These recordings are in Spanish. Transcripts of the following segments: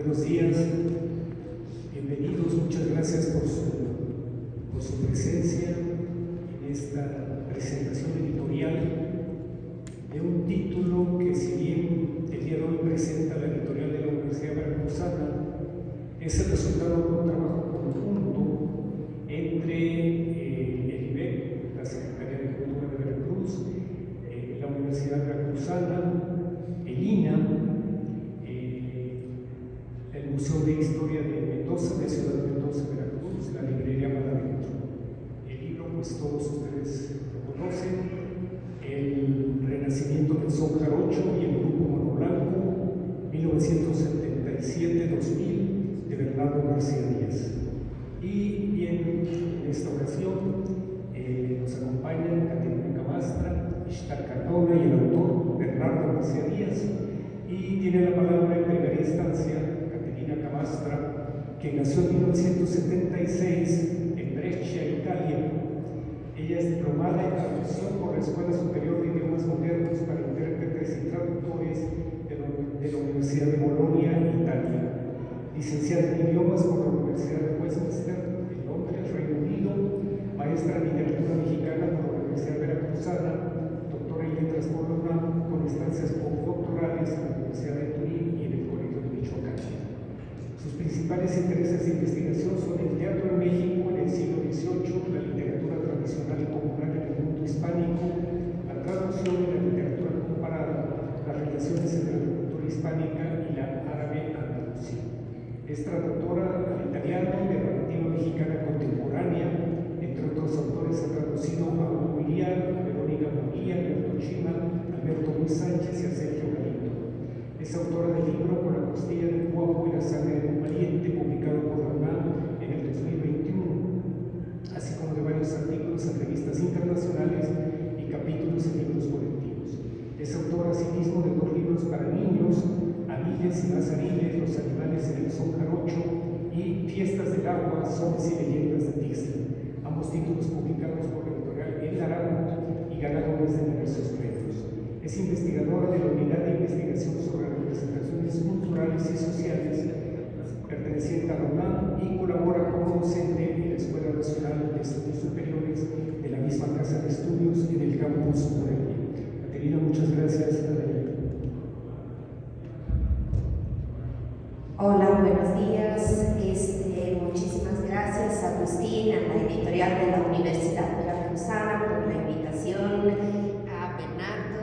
Buenos días, bienvenidos, muchas gracias por su presencia en esta presentación editorial de un título que, si bien el día de hoy presenta la editorial de la Universidad Veracruzana, es el resultado de un trabajo conjunto entre el IBEC, la Secretaría de Cultura de Veracruz, la Universidad Veracruzana, el INA, el Museo de Historia de Mendoza, de Ciudad de Mendoza, Veracruz, la librería Malavento. El libro, pues todos ustedes lo conocen, El Renacimiento del Son Jarocho y el Grupo Mono Blanco, 1977-2000, de Bernardo García Díaz. Y bien, en esta ocasión nos acompañan Caterina Camastra, Ishtar Cardona y el autor Bernardo García Díaz. Y tiene la palabra en primera instancia Caterina Camastra, que nació en 1976 en Brescia, Italia. Ella es diplomada en traducción por la Escuela Superior de Idiomas Modernos para Intérpretes y Traductores de la Universidad de Bolonia, Italia. Licenciada en Idiomas por la Universidad de Westminster, en Londres, Reino Unido. Maestra en Literatura Mexicana por la Universidad Veracruzana. Doctora en Letras por la UNAM, con estancias postdoctorales en la Universidad de Turín y en el Colegio de Michoacán. Sus principales intereses de investigación son el teatro en México en el siglo XVIII, la literatura tradicional y popular en el mundo hispánico, la traducción y la literatura comparada, las relaciones entre la cultura hispánica y la árabe andalusí. Es traductora al italiano de narrativa mexicana contemporánea. Entre otros autores ha traducido a Hugo Iriar, a Verónica Bonilla, a Alberto Chima, a Alberto Luis Sánchez y a Sergio Galindo. Es autora del libro Con la costilla del guapo y la sangre de un valiente, publicado por la UNAM en el 2021, así como de varios artículos en revistas internacionales y capítulos en libros colectivos. Es autora asimismo de 2 libros para niños, Aniles y Lazariles, Los animales en el son jarocho y Fiestas del agua, sones y leyendas de Tixla, ambos títulos publicados por la editorial El Araujo y ganadores de diversos premios. Es investigadora de la Unidad de Investigación sobre Representaciones Culturales y Sociales, perteneciente a la UNAM, y colabora como docente en la Escuela Nacional de Estudios Superiores de la misma Casa de Estudios en el campus Morelia. Caterina, muchas gracias. Hola, buenos días. Muchísimas gracias a Agustín, a la editorial de la Universidad Veracruzana por la invitación, a Bernardo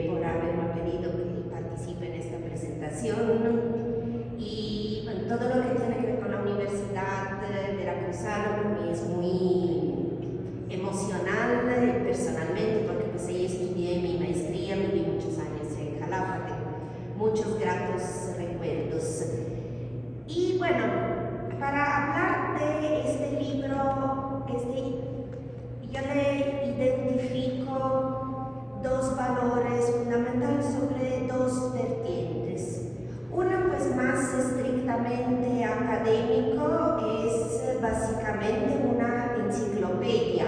por haberme pedido que participe en esta presentación. Y bueno, todo lo que tiene que ver con la Universidad Veracruzana para mí es muy emocional personalmente, porque pues ahí estudié mi maestría, viví muchos años en Jalapa, muchos gratos recuerdos. Y bueno, para hablar de este libro, yo le identifico 2 valores fundamentales sobre 2 vertientes. Uno, pues más estrictamente académico, es básicamente una enciclopedia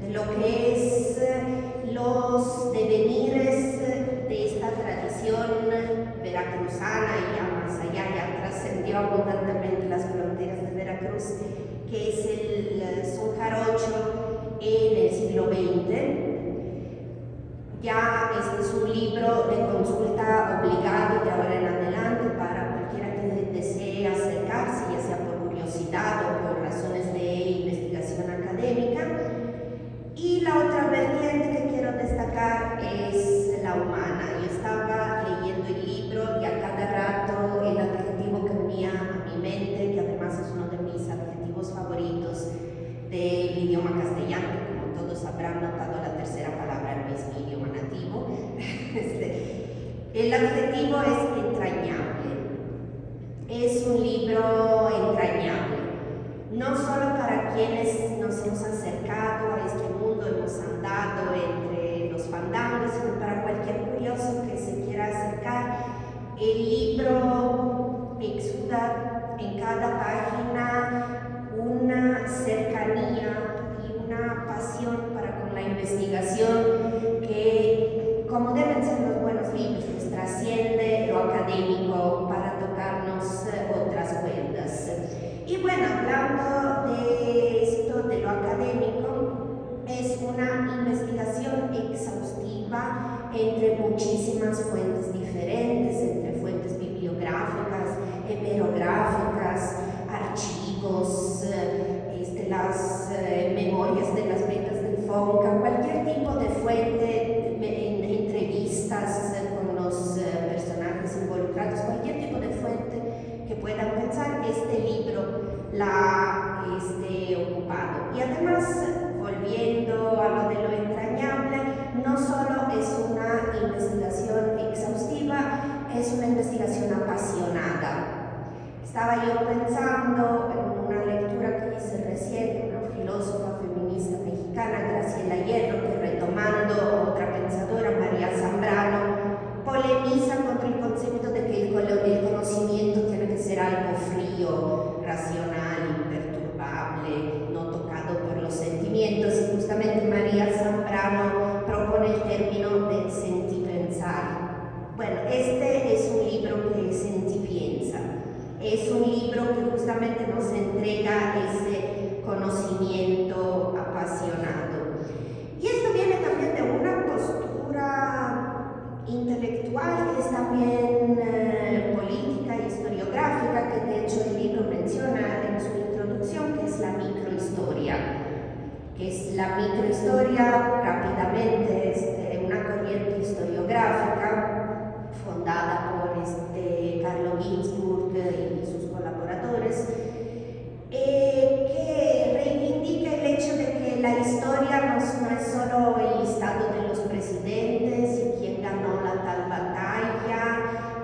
de lo que es los devenires de esta tradición veracruzana, y ya más allá, ya trascendió abundantemente las fronteras de Veracruz, que es el son jarocho en el siglo XX. Ya este es un libro de consulta obligado de ahora en adelante para cualquiera que desee acercarse, ya sea por curiosidad o por razones de investigación académica. Y la otra vertiente que quiero destacar es la humana. Yo estaba leyendo el libro y a cada rato el adjetivo que venía a mi mente, que además es uno de mis adjetivos favoritos del idioma castellano, que como todos habrán notado, la tercera palabra no es mi idioma nativo. El adjetivo es entrañable. Es un libro entrañable, no solo para quienes nos hemos acercado a este mundo, hemos andado entre los fandangos, sino para cualquier curioso que se quiera acercar. El libro exuda en cada página una cercanía y una pasión para con la investigación que, como deben ser los buenos libros, pues trasciende lo académico para bueno, hablando de esto, de lo académico, es una investigación exhaustiva entre muchísimas fuentes diferentes, entre fuentes bibliográficas, hemerográficas, archivos, las memorias de las becas del FONCA, cualquier tipo de fuente, entrevistas con los personajes involucrados, cualquier tipo de fuente que puedan pensar, este libro la ha ocupado. Y además, volviendo a lo de lo entrañable, no solo es una investigación exhaustiva, es una investigación apasionada. Estaba yo pensando en una lectura que hice recién, una filósofa feminista mexicana, Graciela Hierro, que retomando otra pensadora, María Zambrano, polemiza contra el concepto de que el conocimiento tiene que ser algo frío, racional, imperturbable, no tocado por los sentimientos, y justamente María Zambrano propone el término de sentipensar. Bueno, este es un libro que sentipiensa. Es un libro que justamente nos entrega ese conocimiento apasionado. Y esto viene también de una postura intelectual, que es también política y historiográfica, que de hecho el libro menciona en su introducción, que es la microhistoria. Rápidamente, es una corriente historiográfica fundada por Carlo Ginzburg y sus colaboradores, que reivindica el hecho de que la historia no es solo el listado de los presidentes y quién ganó la tal batalla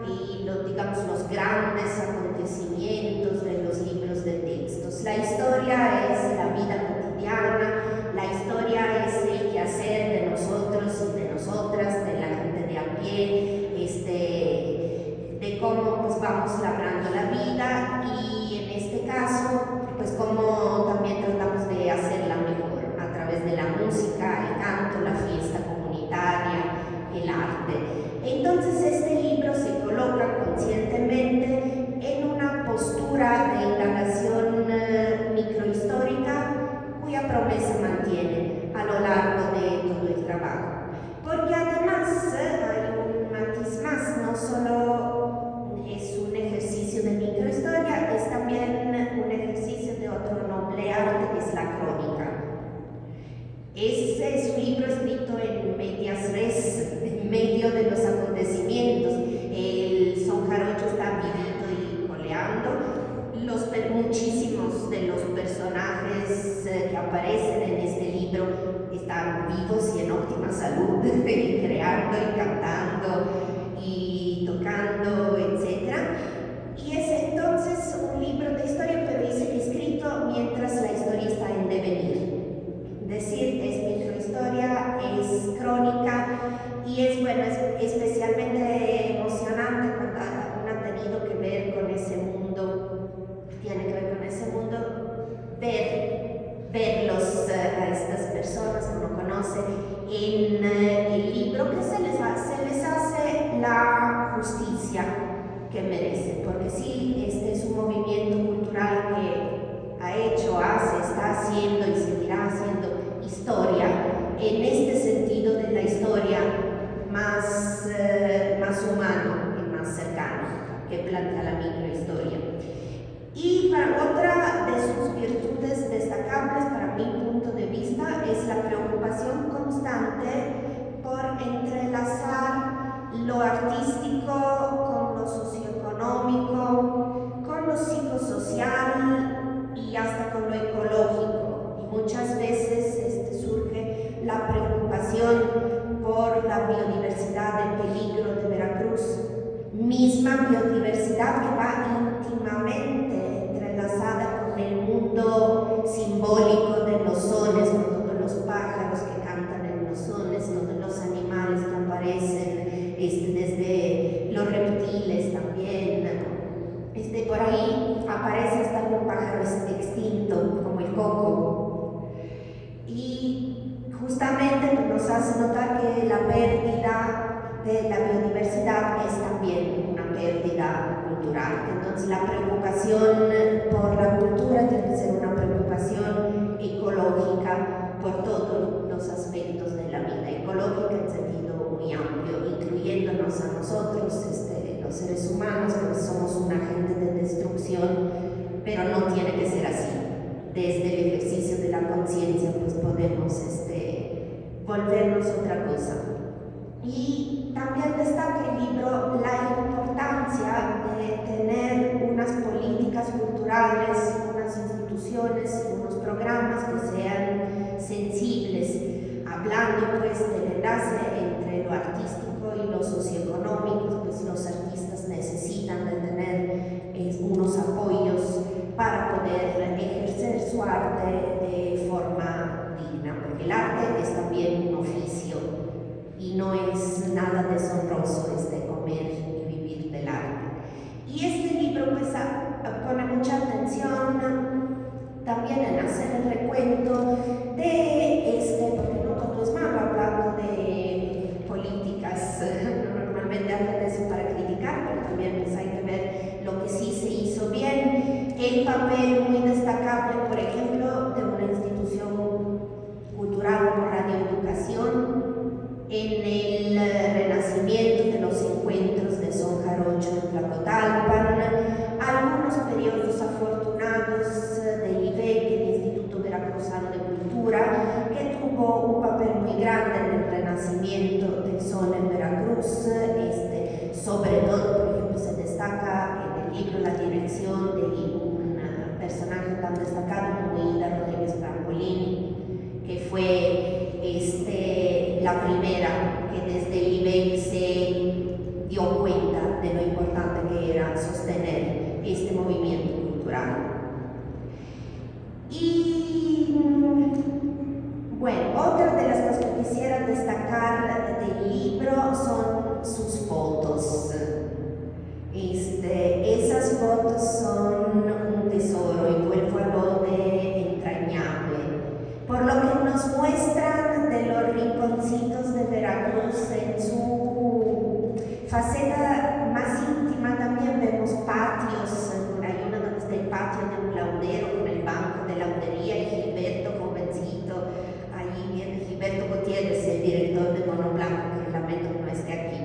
y los grandes acontecimientos de los libros de textos. La historia es la vida cotidiana, la historia es el quehacer de nosotros y de nosotras, de la gente de a pie, de cómo pues vamos labrando la vida, y en este caso pues cómo también tratamos de hacerla mejor a través de la música, el canto, la fiesta comunitaria, el arte. Entonces este libro se coloca conscientemente en una postura de indagación microhistórica cuya promesa mantiene a lo largo de todo el trabajo. Porque además hay un matiz más, no solo es un ejercicio de microhistoria, es también un ejercicio de otro noble arte, que es la crónica. Ese es un libro escrito en medias res, en medio de los acontecimientos. El son jarocho está vivito y coleando. Muchísimos de los personajes que aparecen en este libro están vivos y en óptima salud, y creando y cantando y tocando, etc. Y es entonces un libro de historia, pero dice escrito mientras la historia está en devenir. Es decir, es microhistoria, es crónica, y es especialmente emocionante cuando uno ha tenido que ver con ese mundo, verlos a estas personas que uno conoce en el libro, que se les hace la justicia que merecen, porque sí, este es un movimiento cultural que ha hecho, está haciendo y seguirá haciendo historia, en este sentido de la historia más humano y más cercano que plantea la microhistoria. Y otra de sus virtudes destacables, para mi punto de vista, es la preocupación constante por entrelazar lo artístico con lo socioeconómico, con lo psicosocial y hasta con lo ecológico. Y muchas veces surge la preocupación por la biodiversidad en peligro de Veracruz, misma biodiversidad que va íntimamente entrelazada con el mundo simbólico de los sones, con todos los pájaros que cantan en los sones, todos los animales que aparecen, desde los reptiles también. Por ahí aparece hasta un pájaro extinto, como el coco. Y justamente nos hace notar que la pérdida de la biodiversidad es también una pérdida cultural. Entonces la preocupación por la cultura tiene que ser una preocupación ecológica por todos los aspectos de la vida, ecológica en sentido muy amplio, incluyéndonos a nosotros, los seres humanos, que somos un agente de destrucción, pero no tiene que ser así. Desde el ejercicio de la conciencia pues podemos volvernos otra cosa. Y también destaca el libro la importancia de tener unas políticas culturales, unas instituciones, unos programas que sean sensibles, hablando pues del enlace entre lo artístico y lo socioeconómico. Pues los artistas necesitan de tener unos apoyos para poder ejercer su arte de forma digna, porque el arte es también un oficio y no es nada deshonroso comer y vivir del arte. Y este libro pues pone mucha atención también en hacer el recuento de porque no todo es malo, hablando de políticas, normalmente hablan de eso para criticar, pero también pues hay que ver lo que sí se hizo bien. El papel muy destacable, por ejemplo, de una institución cultural como Radio Educación en el renacimiento de los encuentros de Son Jarocho en Tlacotalpan, algunos periodos afortunados del IVEC, el Instituto Veracruzano de Cultura, que tuvo un papel muy grande en el renacimiento del son en Veracruz. Sobre todo, por ejemplo, se destaca en el libro la dirección de un personaje tan destacado como Hilda Rodríguez Prampolini, que fue la primera que desde el IVEC se dio cuenta de lo importante que era sostener este movimiento cultural. Y bueno, otra de las cosas que quisiera destacar del libro son sus fotos. Esas fotos son un tesoro y vuelvo a lo de entrañable, por lo que nos muestran de los rinconcitos de Veracruz en su faceta más íntima. También vemos patios, hay una donde está el patio de un laudero con el banco de laudería y Gilberto jovencito, ahí viene Gilberto Gutiérrez, el director de Mono Blanco, que lamento que no esté aquí,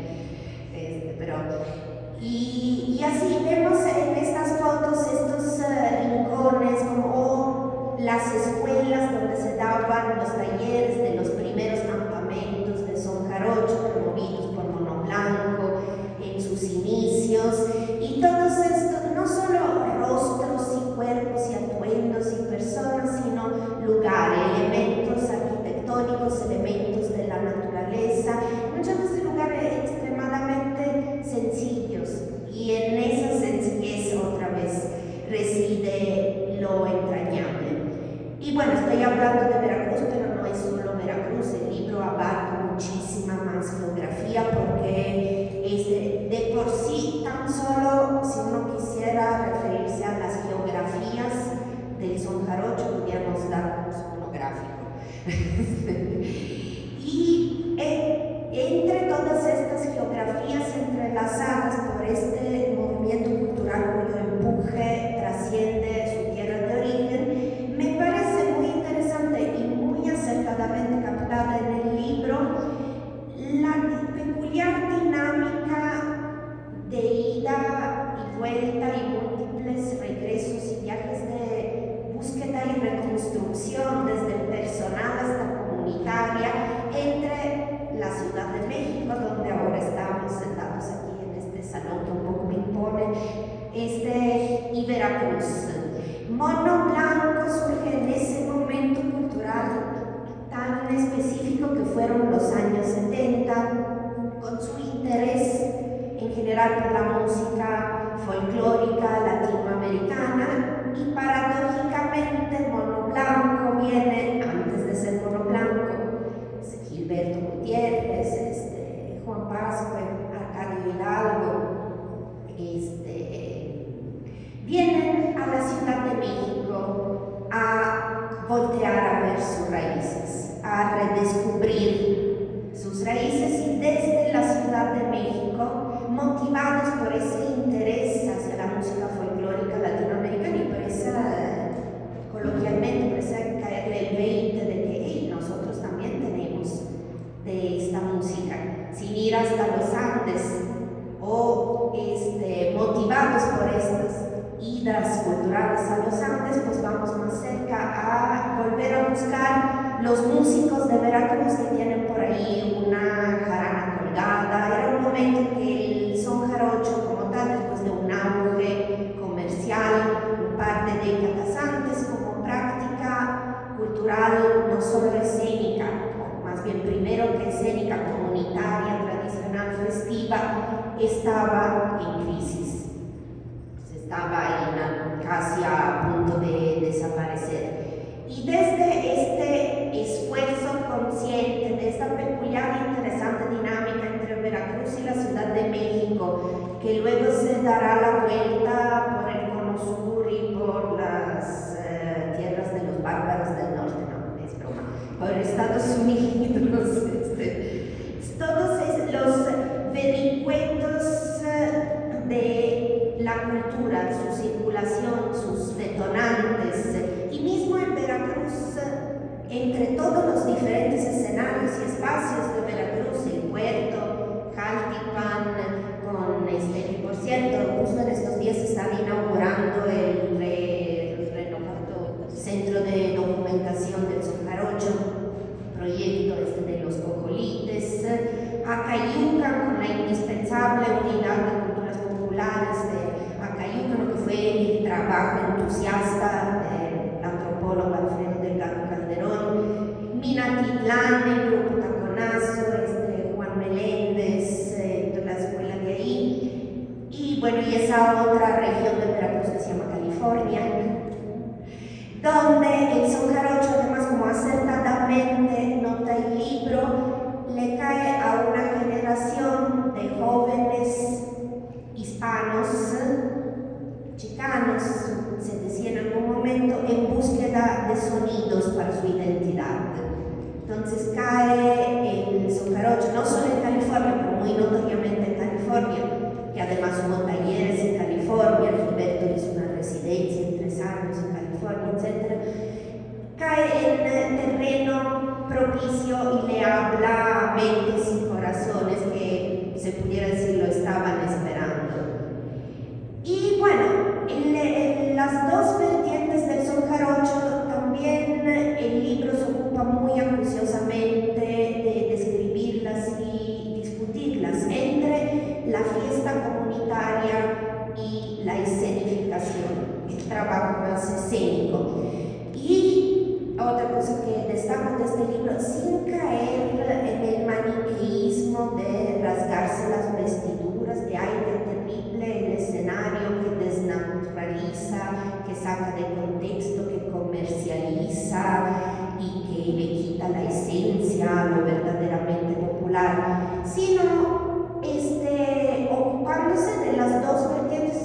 y así vemos en estas fotos estos rincones como las escuelas donde se daban los talleres de los primeros campamentos de son jarocho promovidos por Mono Blanco en sus inicios, y todos estos, no solo rostros y cuerpos y atuendos y personas, sino lugares, elementos arquitectónicos, elementos de la naturaleza, muchas veces lugares extremadamente sencillos, y en esa sencillez otra vez reside lo entrañable. Y bueno, estoy hablando de Veracruz, pero no es solo Veracruz, el libro abarca muchísima más geografía, porque de por sí, tan solo si uno quisiera referirse a las geografías del son jarocho, podríamos dar un monográfico. Y entre todas estas geografías entrelazadas por este movimiento cultural cuyo empuje trasciende su tierra de origen, me parece muy interesante y muy acertadamente captada en el libro la peculiar dinámica de ida y vuelta y múltiples regresos y viajes de búsqueda y reconstrucción, desde personal hasta comunitaria, entre la Ciudad de México, donde ahora estamos sentados aquí en este salón que un poco me impone, y Veracruz. Mono Blanco surge en ese momento cultural tan específico que fueron los años 70, con su interés en general por la música folclórica latinoamericana, y paradójicamente Mono Blanco viene antes de ser Mono Blanco. Gilberto Gutiérrez, Juan Pascua, Arcadio Hidalgo, vienen a la Ciudad de México a voltear a ver sus raíces, a redescubrir sus raíces, y desde la Ciudad de México, motivados por ese interés hacia motivados por estas idas culturales a los Andes, pues vamos más cerca a volver a buscar los músicos de Veracruz que tienen por ahí una jarana colgada. Era un momento en que el son jarocho como tal, después de un auge comercial un par de décadas antes, como práctica cultural no solo escénica, o más bien primero que escénica, comunitaria, tradicional, festiva, estaba en crisis. Estaba casi a punto de desaparecer. Y desde este esfuerzo consciente, de esta peculiar e interesante dinámica entre Veracruz y la Ciudad de México, que luego se dará la vuelta por el Cono Sur y por las tierras de los bárbaros del norte, no, es broma, por Estados Unidos, todos los vericuetos de la cultura, su circulación, sus detonantes, y mismo en Veracruz, entre todos los diferentes escenarios y espacios de Veracruz, el puerto, Jaltipan, que por cierto, justo en estos días se está inaugurando el renovado Centro de Documentación del Son Jarocho, proyecto de los cojolites, Acayucan, con la indispensable unidad de culturas populares de Acayucan, que fue el trabajo entusiasta del antropólogo Alfredo Delgado Calderón, Minatitlán, el grupo Taconazo, Juan Meléndez, la escuela de ahí, y bueno, y esa otra región de Veracruz que se llama California, donde el son jarocho, además, como acertadamente nota el libro, le cae a una generación de jóvenes hispanos, chicanos, se decía en algún momento, en búsqueda de sonidos para su identidad. Entonces cae el son jarocho, no solo en California, pero muy notoriamente en California, que además hubo talleres en California, Gilberto hizo una residencia en 3 años en California, etc. Cae en terreno propicio y le habla a mentes y corazones que, se pudiera decir, lo estaban esperando. Y bueno, las dos vertientes del son jarocho, también el libro se ocupa muy acuciosamente de describirlas y discutirlas entre la fiesta comunitaria y la escenificación, el trabajo más escénico. Y otra cosa que destaco de este libro, sin caer en el maniqueísmo de rasgarse las vestiduras, de aire terrible, el escenario que desnaturaliza, que saca de contexto, que comercializa y que le quita la esencia a lo verdaderamente popular, sino ocupándose de las dos vertientes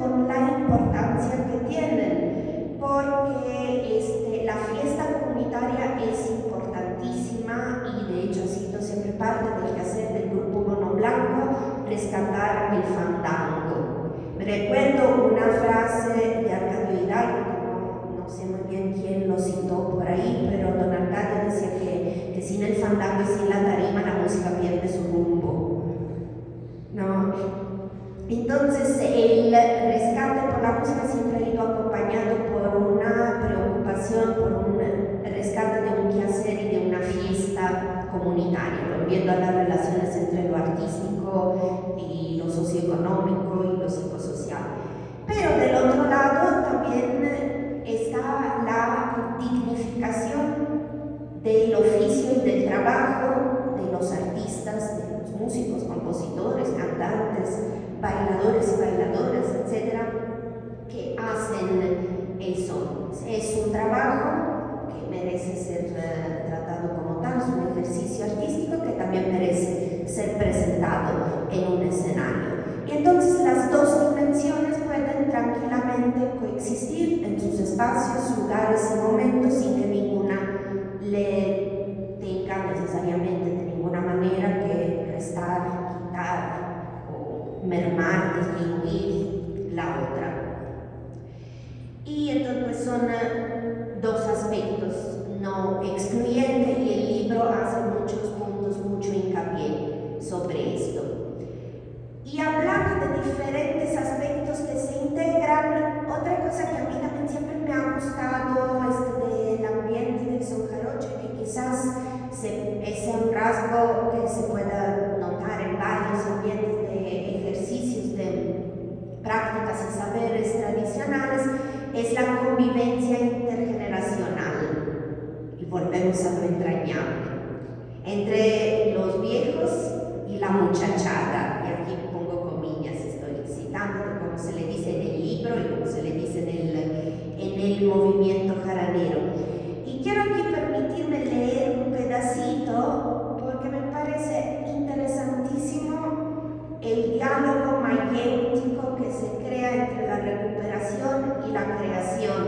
con la importancia que tienen, porque la fiesta comunitaria es importantísima y de hecho ha sido siempre parte del quehacer del grupo Mono Blanco, rescatar el fandango. Me recuerdo una frase de Arcadio Hidalgo, no sé muy bien quién lo citó por ahí, pero don Arcadio decía que sin el fandango y sin la tarima la música pierde su rumbo. ¿No? Entonces el rescate por la música siempre ha ido acompañado por una preocupación, por un rescate de un quehacer y de una fiesta comunitaria, volviendo a las relaciones entre lo artístico y lo socioeconómico y lo psicosocial. Pero del otro lado también está la dignificación del oficio y del trabajo de los artistas, de los músicos, compositores, cantantes, bailadores y bailadoras, etcétera, que hacen el son. Es un trabajo que merece ser tratado como tal, es un ejercicio artístico que también merece ser presentado en un escenario. Y entonces las dos dimensiones pueden tranquilamente coexistir en sus espacios, lugares y momentos sin que ninguna le tenga necesariamente de ninguna manera que restar, quitar o mermar, disminuir la otra. Y entonces pues, son dos aspectos no excluyentes y el libro hace muchos puntos, mucho hincapié sobre esto. Y hablando de diferentes aspectos que saberes tradicionales es la convivencia intergeneracional. Y volvemos a lo entrañable. Entre los viejos y la muchachada, y aquí pongo comillas, estoy citando como se le dice en el libro y como se le dice en el movimiento jaranero. Y quiero aquí permitirme leer un pedacito porque me parece interesantísimo el diálogo mayéutico que se crea entre la recuperación y la creación,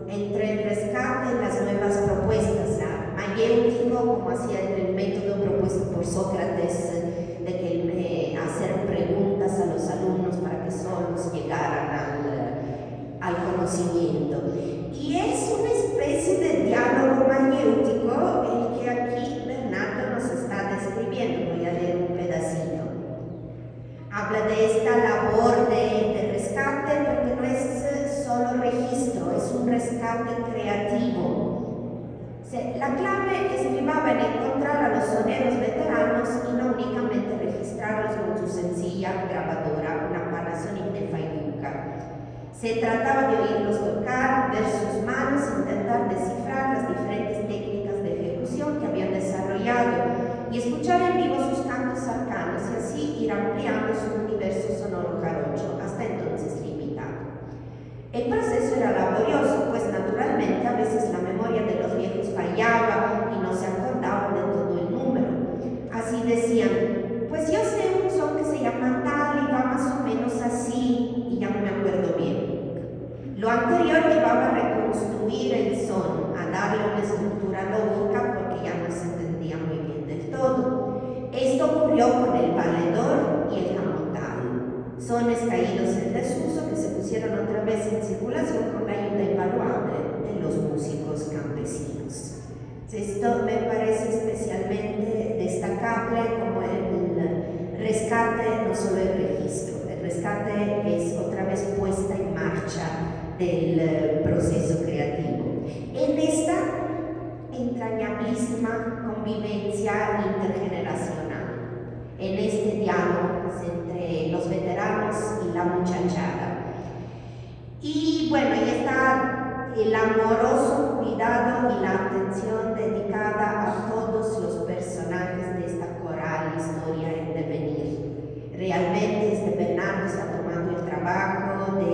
entre el rescate y las nuevas propuestas. Mayéutico, como hacía el método propuesto por Sócrates, de que hacer preguntas a los alumnos para que solos llegaran al conocimiento. Y es una especie de diálogo mayéutico el que aquí Bernardo nos está describiendo. Voy a leer un pedacito. Habla de esta labor de rescate porque no es solo registro, es un rescate creativo. La clave estribaba en encontrar a los soneros veteranos y no únicamente registrarlos con su sencilla grabadora, una Panasonic de Fayuca. Se trataba de oírlos tocar, ver sus manos, intentar descifrar las diferentes técnicas de ejecución que habían desarrollado y escuchar en vivo sus cantos arcanos y así ir ampliando su universo sonoro jarocho, hasta entonces limitado. El proceso era laborioso, pues naturalmente a veces la memoria de los viejos fallaba y no se acordaban de todo el número. Así decían, pues yo sé un son que se llama tal y va más o menos así, y ya no me acuerdo bien. Lo anterior llevaba a reconstruir el son, a darle una estructura lógica porque ya no se entendía muy bien del todo. Esto ocurrió con el valedor y el jamotal, sones caídos en desuso que se pusieron otra vez en circulación con la ayuda invaluable de los músicos campesinos. Esto me parece especialmente destacable como el rescate, no solo el registro, el rescate es otra vez puesta en marcha del proceso creativo. En esta entrañabilísima convivencia intergeneracional, en este diálogo entre los veteranos y la muchachada. Y bueno, ahí está el amoroso cuidado y la atención dedicada a todos los personajes de esta coral historia en devenir. Realmente Bernardo está tomando el trabajo de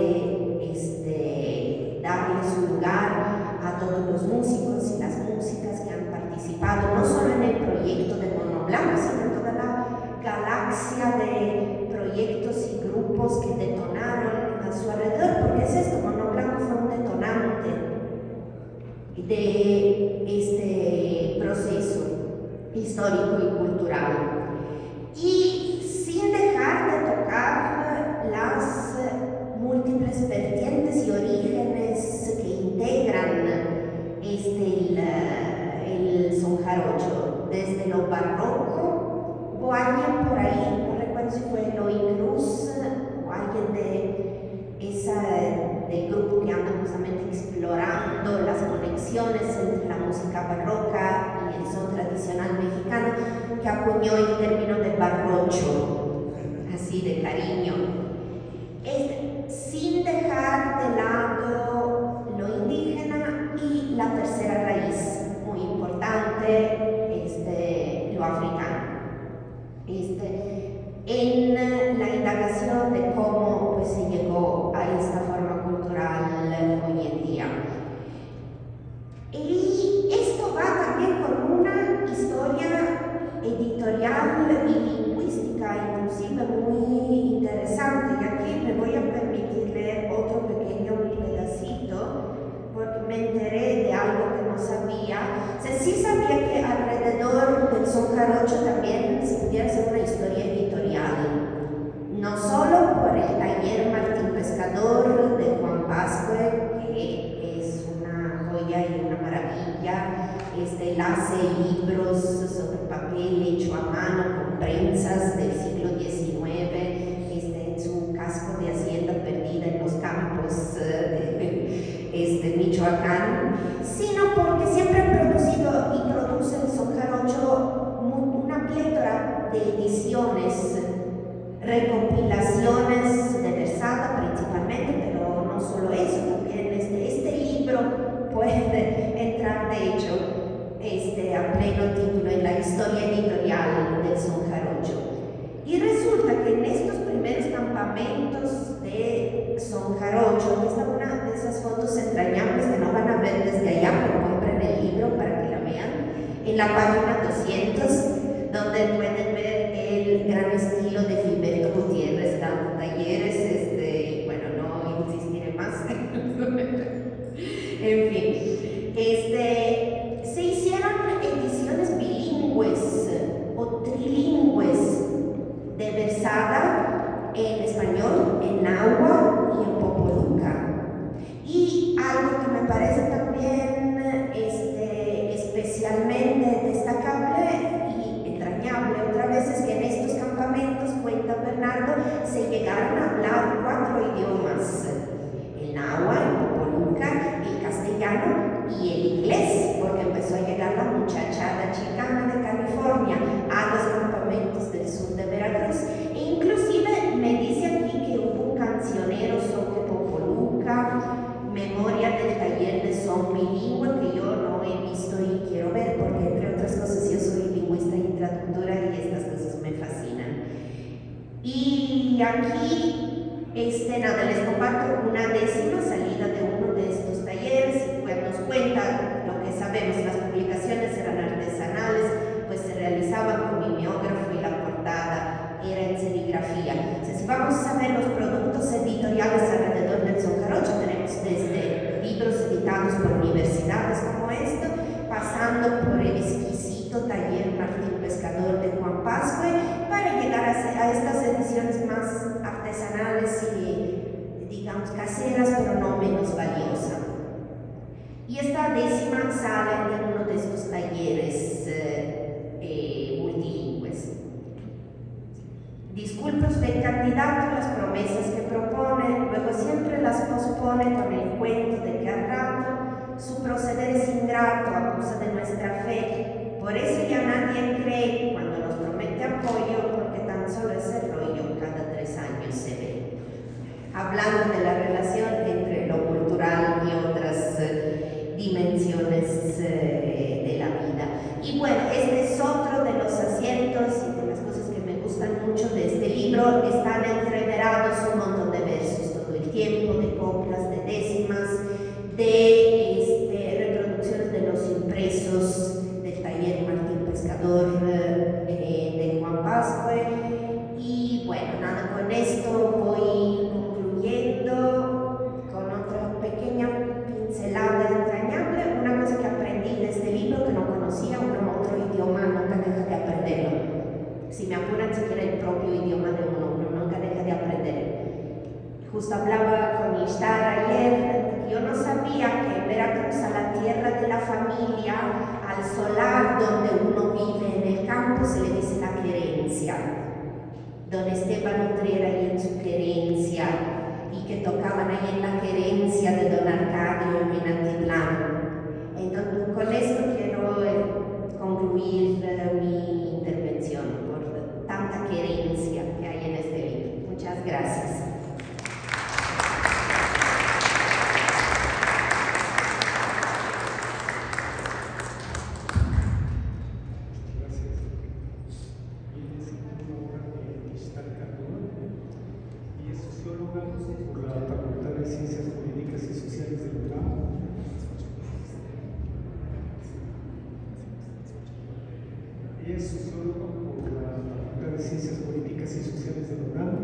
darle su lugar a todos los músicos y las músicas que han participado, no solo en el proyecto de Mono Blanco, sino en toda la galaxia de proyectos y grupos que detonaron a su alrededor, porque es esto, Mono Blanco fue un detonante de este proceso histórico y cultural. Y sin dejar de tocar las múltiples vertientes y orígenes que integran el son jarocho, desde lo barroco. Hubo alguien por ahí, no recuerdo si fue Eloy Cruz o alguien del grupo que anda justamente explorando las conexiones entre la música barroca y el son tradicional mexicano, que acuñó el término de barrocho, así de cariño, sin dejar de lado lo indígena y la tercera raíz, muy importante, lo africano. En la indagación de cómo se llegó a esta forma cultural hoy en día. Y esto va también con una historia editorial y lingüística inclusive muy interesante, y aquí me voy a permitir leer otro pequeño pedacito porque me enteré de algo que no sabía. Sí sabía que alrededor del son jarocho también se pudiera hacer una historia editorial, no solo por el taller Martín Pescador de Juan Pascue, que es una joya y una maravilla. Él hace libros sobre papel hecho a mano con prensas del siglo XIX, en su casco de hacienda perdida en los campos de Michoacán, sino porque siempre ha producido y produce el son jarocho una plétora de ediciones, recopilaciones de versada principalmente, del son jarocho. Y resulta que en estos primeros campamentos de son jarocho, esta es una de esas fotos entrañables que no van a ver desde allá, pero compren el libro para que la vean, en la página 200, donde pueden ver el gran estilo de Gilberto Gutiérrez dando talleres, bueno, no insistiré más. En fin, se hicieron ediciones bilingües o trilingües de versada en español, en náhuatl y en popoluca. Y algo que me parece también especialmente destacable y entrañable otra vez es que en estos campamentos, cuenta Bernardo, se llegaron a hablar 4 idiomas: el náhuatl, el popoluca, el castellano y el inglés, porque empezó a llegar la muchachada chicana de California a los campamentos del sur de Veracruz. E inclusive me dice aquí que hubo un cancionero sobre popoluca, memoria del taller de son bilingüe, que yo no he visto y quiero ver, porque entre otras cosas yo soy lingüista y traductora y estas cosas me fascinan. Y aquí, nada, les comparto una décima salida de uno de estos talleres, pues nos cuenta lo que sabemos. Las publicaciones eran artesanales, pues se realizaban con mimeógrafo y la portada era en serigrafía. Entonces, si vamos a ver los productos editoriales alrededor del son jarocho, tenemos desde libros editados por universidades como esto, pasando por el exquisito taller Martín Pescador de Juan Pascue, para llegar a estas ediciones más artesanales y, digamos, caseras, pero no menos valiosas. Y esta décima sale de uno de estos talleres multilingües. Disculpe usted, candidato, las promesas que propone, luego siempre las pospone con el cuento de que al rato su proceder es ingrato a causa de nuestra fe. Por eso ya nadie cree cuando nos promete apoyo, porque tan solo ese rollo cada 3 años se ve. Hablando de la relación entre lo cultural y otras dimensiones de la vida. Y bueno, este es otro de los asientos y de las cosas que me gustan mucho de este libro. Están entreverados un montón de versos todo el tiempo, de coplas, de décimas, de reproducciones de los impresos del taller Martín Pescador de Juan Pascue. Y bueno, nada, con esto voy concluyendo con otra pequeña pincelada entrañable. Una cosa que aprendí de este libro que no conocía, otro idioma nunca deja de aprenderlo. Si me apuran, siquiera el propio idioma de uno nunca deja de aprender. Justo hablaba con Ishtar ayer, yo no sabía que en Veracruz, a la tierra de la familia, al solar donde uno vive en el campo, se le dice la querencia. Don Esteban Utrera y en su querencia, y que tocaban ahí en la querencia de don Arcadio en Minatitlán. Entonces, con esto quiero concluir mi intervención por tanta querencia que hay en este libro. Muchas gracias. Por la Facultad de Ciencias Políticas y Sociales de la UNAM. Ella es socióloga por la Facultad de Ciencias Políticas y Sociales de la UNAM.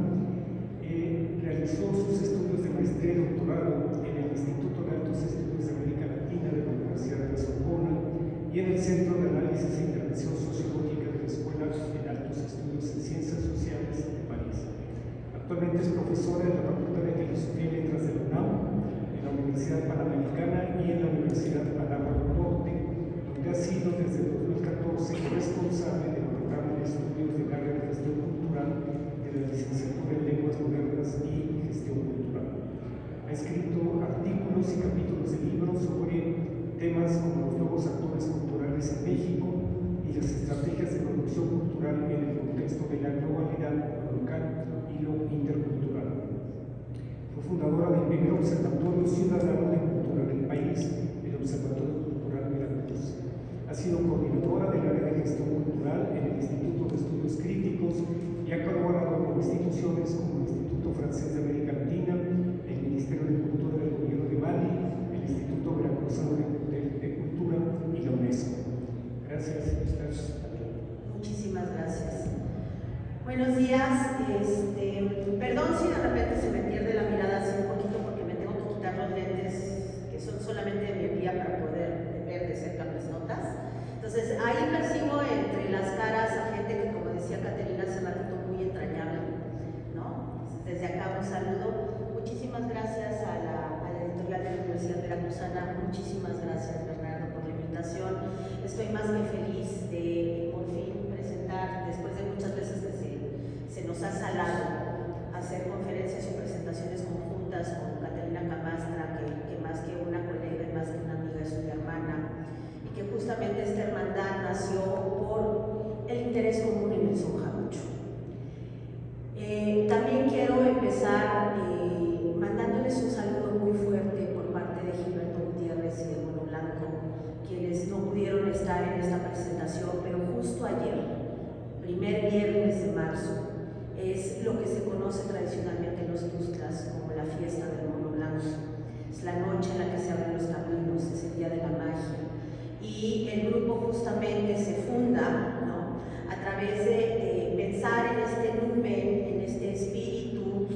Realizó sus estudios de maestría y doctorado en el Instituto de Altos Estudios de América Latina de la Universidad de la Sorbona y en el Centro de Análisis e Intervención Sociológica de la Escuela de Altos Estudios en Ciencias Sociales de París. Actualmente es profesora en la Facultad de Filosofía y Letras de la UNAM, en la Universidad Panamericana y en la Universidad Anáhuac Norte, donde ha sido desde 2014 responsable del programa de estudios de carrera de gestión cultural de la licenciatura en Lenguas Modernas y Gestión Cultural. Ha escrito artículos y capítulos de libros sobre temas como los nuevos actores culturales en México y las estrategias de producción cultural en el contexto de la globalidad, lo local y lo intercultural. Fue fundadora del primer observatorio ciudadano de cultura del país, el Observatorio Cultural Veracruz. Ha sido coordinadora del área de gestión cultural en el Instituto de Estudios Críticos y ha colaborado con instituciones como el Instituto Francés de América Latina, el Ministerio de Cultura del Gobierno de Mali, el Instituto Veracruzano de Cultura y la UNESCO. Gracias. Muchísimas gracias. Buenos días. Perdón si de repente se me pierde la mirada así un poquito porque me tengo que quitar los lentes que son solamente de miopía para poder ver de cerca mis notas. Entonces ahí percibo entre las caras a gente que, como decía Caterina hace ratito, muy entrañable, ¿no? Desde acá un saludo. Muchísimas gracias a la editorial de la Universidad Veracruzana. Muchísimas gracias, Bernardo, por la invitación. Estoy más que feliz de por fin presentar, después de muchas veces que se nos ha salado hacer conferencias y presentaciones conjuntas con Caterina Camastra, que más que una colega y más que una amiga es una hermana, y que justamente esta hermandad nació por el interés común en el son jarocho. También quiero empezar mandándoles un saludo muy fuerte por parte de Gilberto Gutiérrez y de Mono Blanco, quienes no pudieron estar en esta presentación, pero justo ayer, primer viernes de marzo, es lo que se conoce tradicionalmente en los Tuxtlas como la fiesta del Mono Blanco. Es la noche en la que se abren los caminos, es el día de la magia. Y el grupo justamente se funda, ¿no?, a través de pensar en este numen, en este espíritu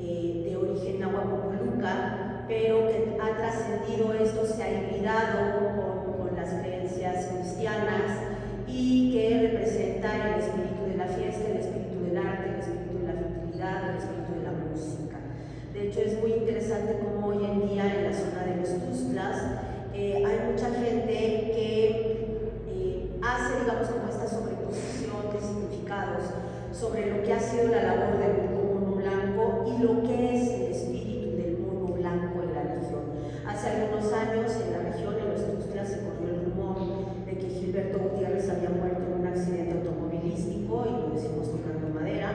de origen nahuapopoluca, pero que ha trascendido esto, se ha hibridado con las creencias cristianas y que representa el espíritu de la fiesta, el espíritu del arte, el espíritu de la fertilidad, el espíritu de la música. De hecho, es muy interesante cómo hoy en día en la zona de los Tuxtlas hay mucha gente que hace, digamos, como esta sobreposición de significados sobre lo que ha sido la labor del grupo Mono Blanco y lo que es el espíritu del Mono Blanco en la región. Hace algunos años en la región, en los Tuxtlas, se corrió el rumor de que Gilberto Gutiérrez había muerto en un accidente automovilístico, y lo decimos tocando madera,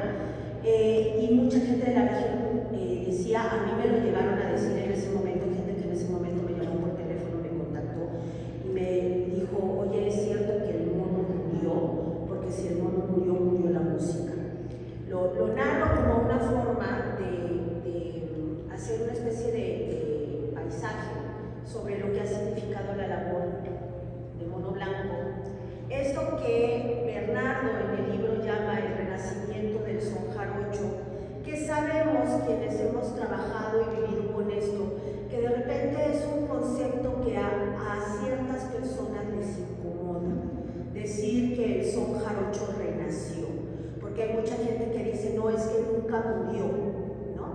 y mucha gente de la región decía, a mí me lo llegaron a decir en ese momento, gente que en ese momento me llamó por teléfono, me contactó y me dijo, oye, es cierto que el mono murió, porque si el mono murió, murió la música. Lo narro como una forma de hacer una especie de paisaje sobre lo que ha significado la labor de Mono Blanco. Esto que Bernardo en el libro llama el renacimiento del son jarocho, que sabemos quienes hemos trabajado y vivido con esto, que de repente es un concepto que a ciertas personas les incomoda, decir que el son jarocho renació, porque hay mucha gente que dice, no, es que nunca murió, ¿no?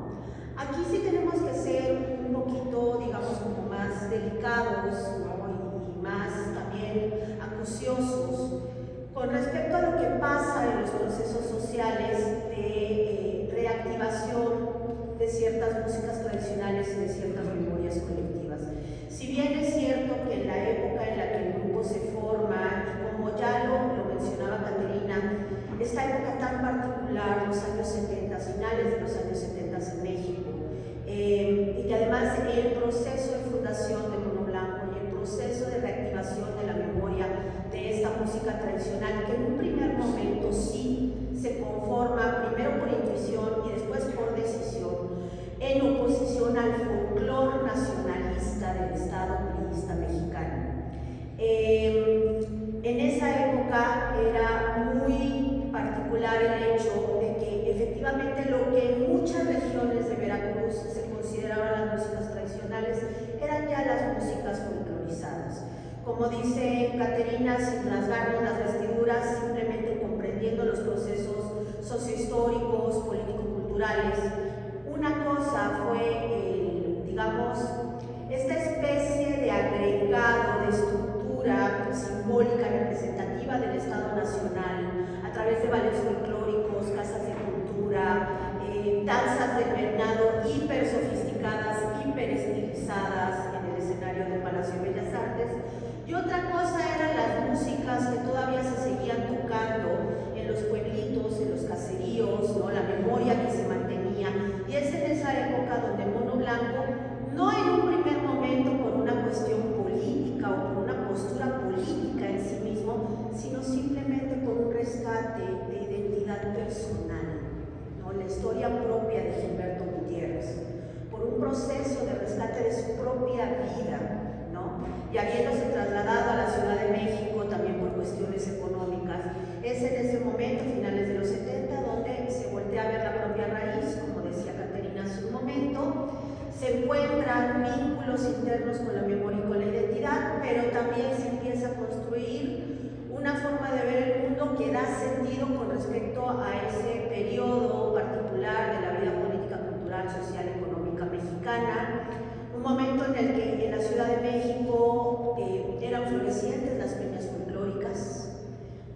Aquí sí tenemos que ser un poquito, digamos, como más delicados, ¿no?, y más también acuciosos con respecto a lo que pasa en los procesos sociales de reactivación de ciertas músicas tradicionales y de ciertas memorias colectivas. Si bien es cierto que en la época en la que el grupo se forma, y como ya lo mencionaba Caterina, esta época tan particular, los años 70, finales de los años 70 en México, y que además el proceso de fundación de Mono Blanco y el proceso de reactivación de la memoria de esta música tradicional, que en un primer momento sí se conforma primero por intuición y después por decisión, en oposición al folclore nacionalista del Estado priista mexicano. En esa época era muy particular el hecho de que efectivamente lo que en muchas regiones de Veracruz se consideraban las músicas tradicionales eran ya las músicas folclorizadas. Como dice Caterina, sin rasgarnos las vestiduras, simplemente comprendiendo los procesos sociohistóricos, político-culturales. Una cosa fue, digamos, esta especie de agregado de estructura simbólica representativa del Estado Nacional a través de ballets folclóricos, casas de cultura, danzas del venado hiper sofisticadas, hiper estilizadas en el escenario del Palacio de Bellas Artes. Y otra cosa eran las músicas que todavía se seguían tocando en los pueblitos, en los caseríos, ¿no?, la memoria que se mantenía. Y es en esa época donde Mono Blanco, no en un primer momento por una cuestión política o por una postura política en sí propia vida, ¿no? Y habiéndose trasladado a la Ciudad de México también por cuestiones económicas, es en ese momento, finales de los 70, donde se voltea a ver la propia raíz, como decía Caterina hace un momento. Se encuentran vínculos internos con la memoria y con la identidad, pero también se empieza a construir una forma de ver el mundo que da sentido con respecto a ese periodo particular de la vida política, cultural, social, económica mexicana. Un momento en el que en la Ciudad de México eran florecientes las peñas folclóricas,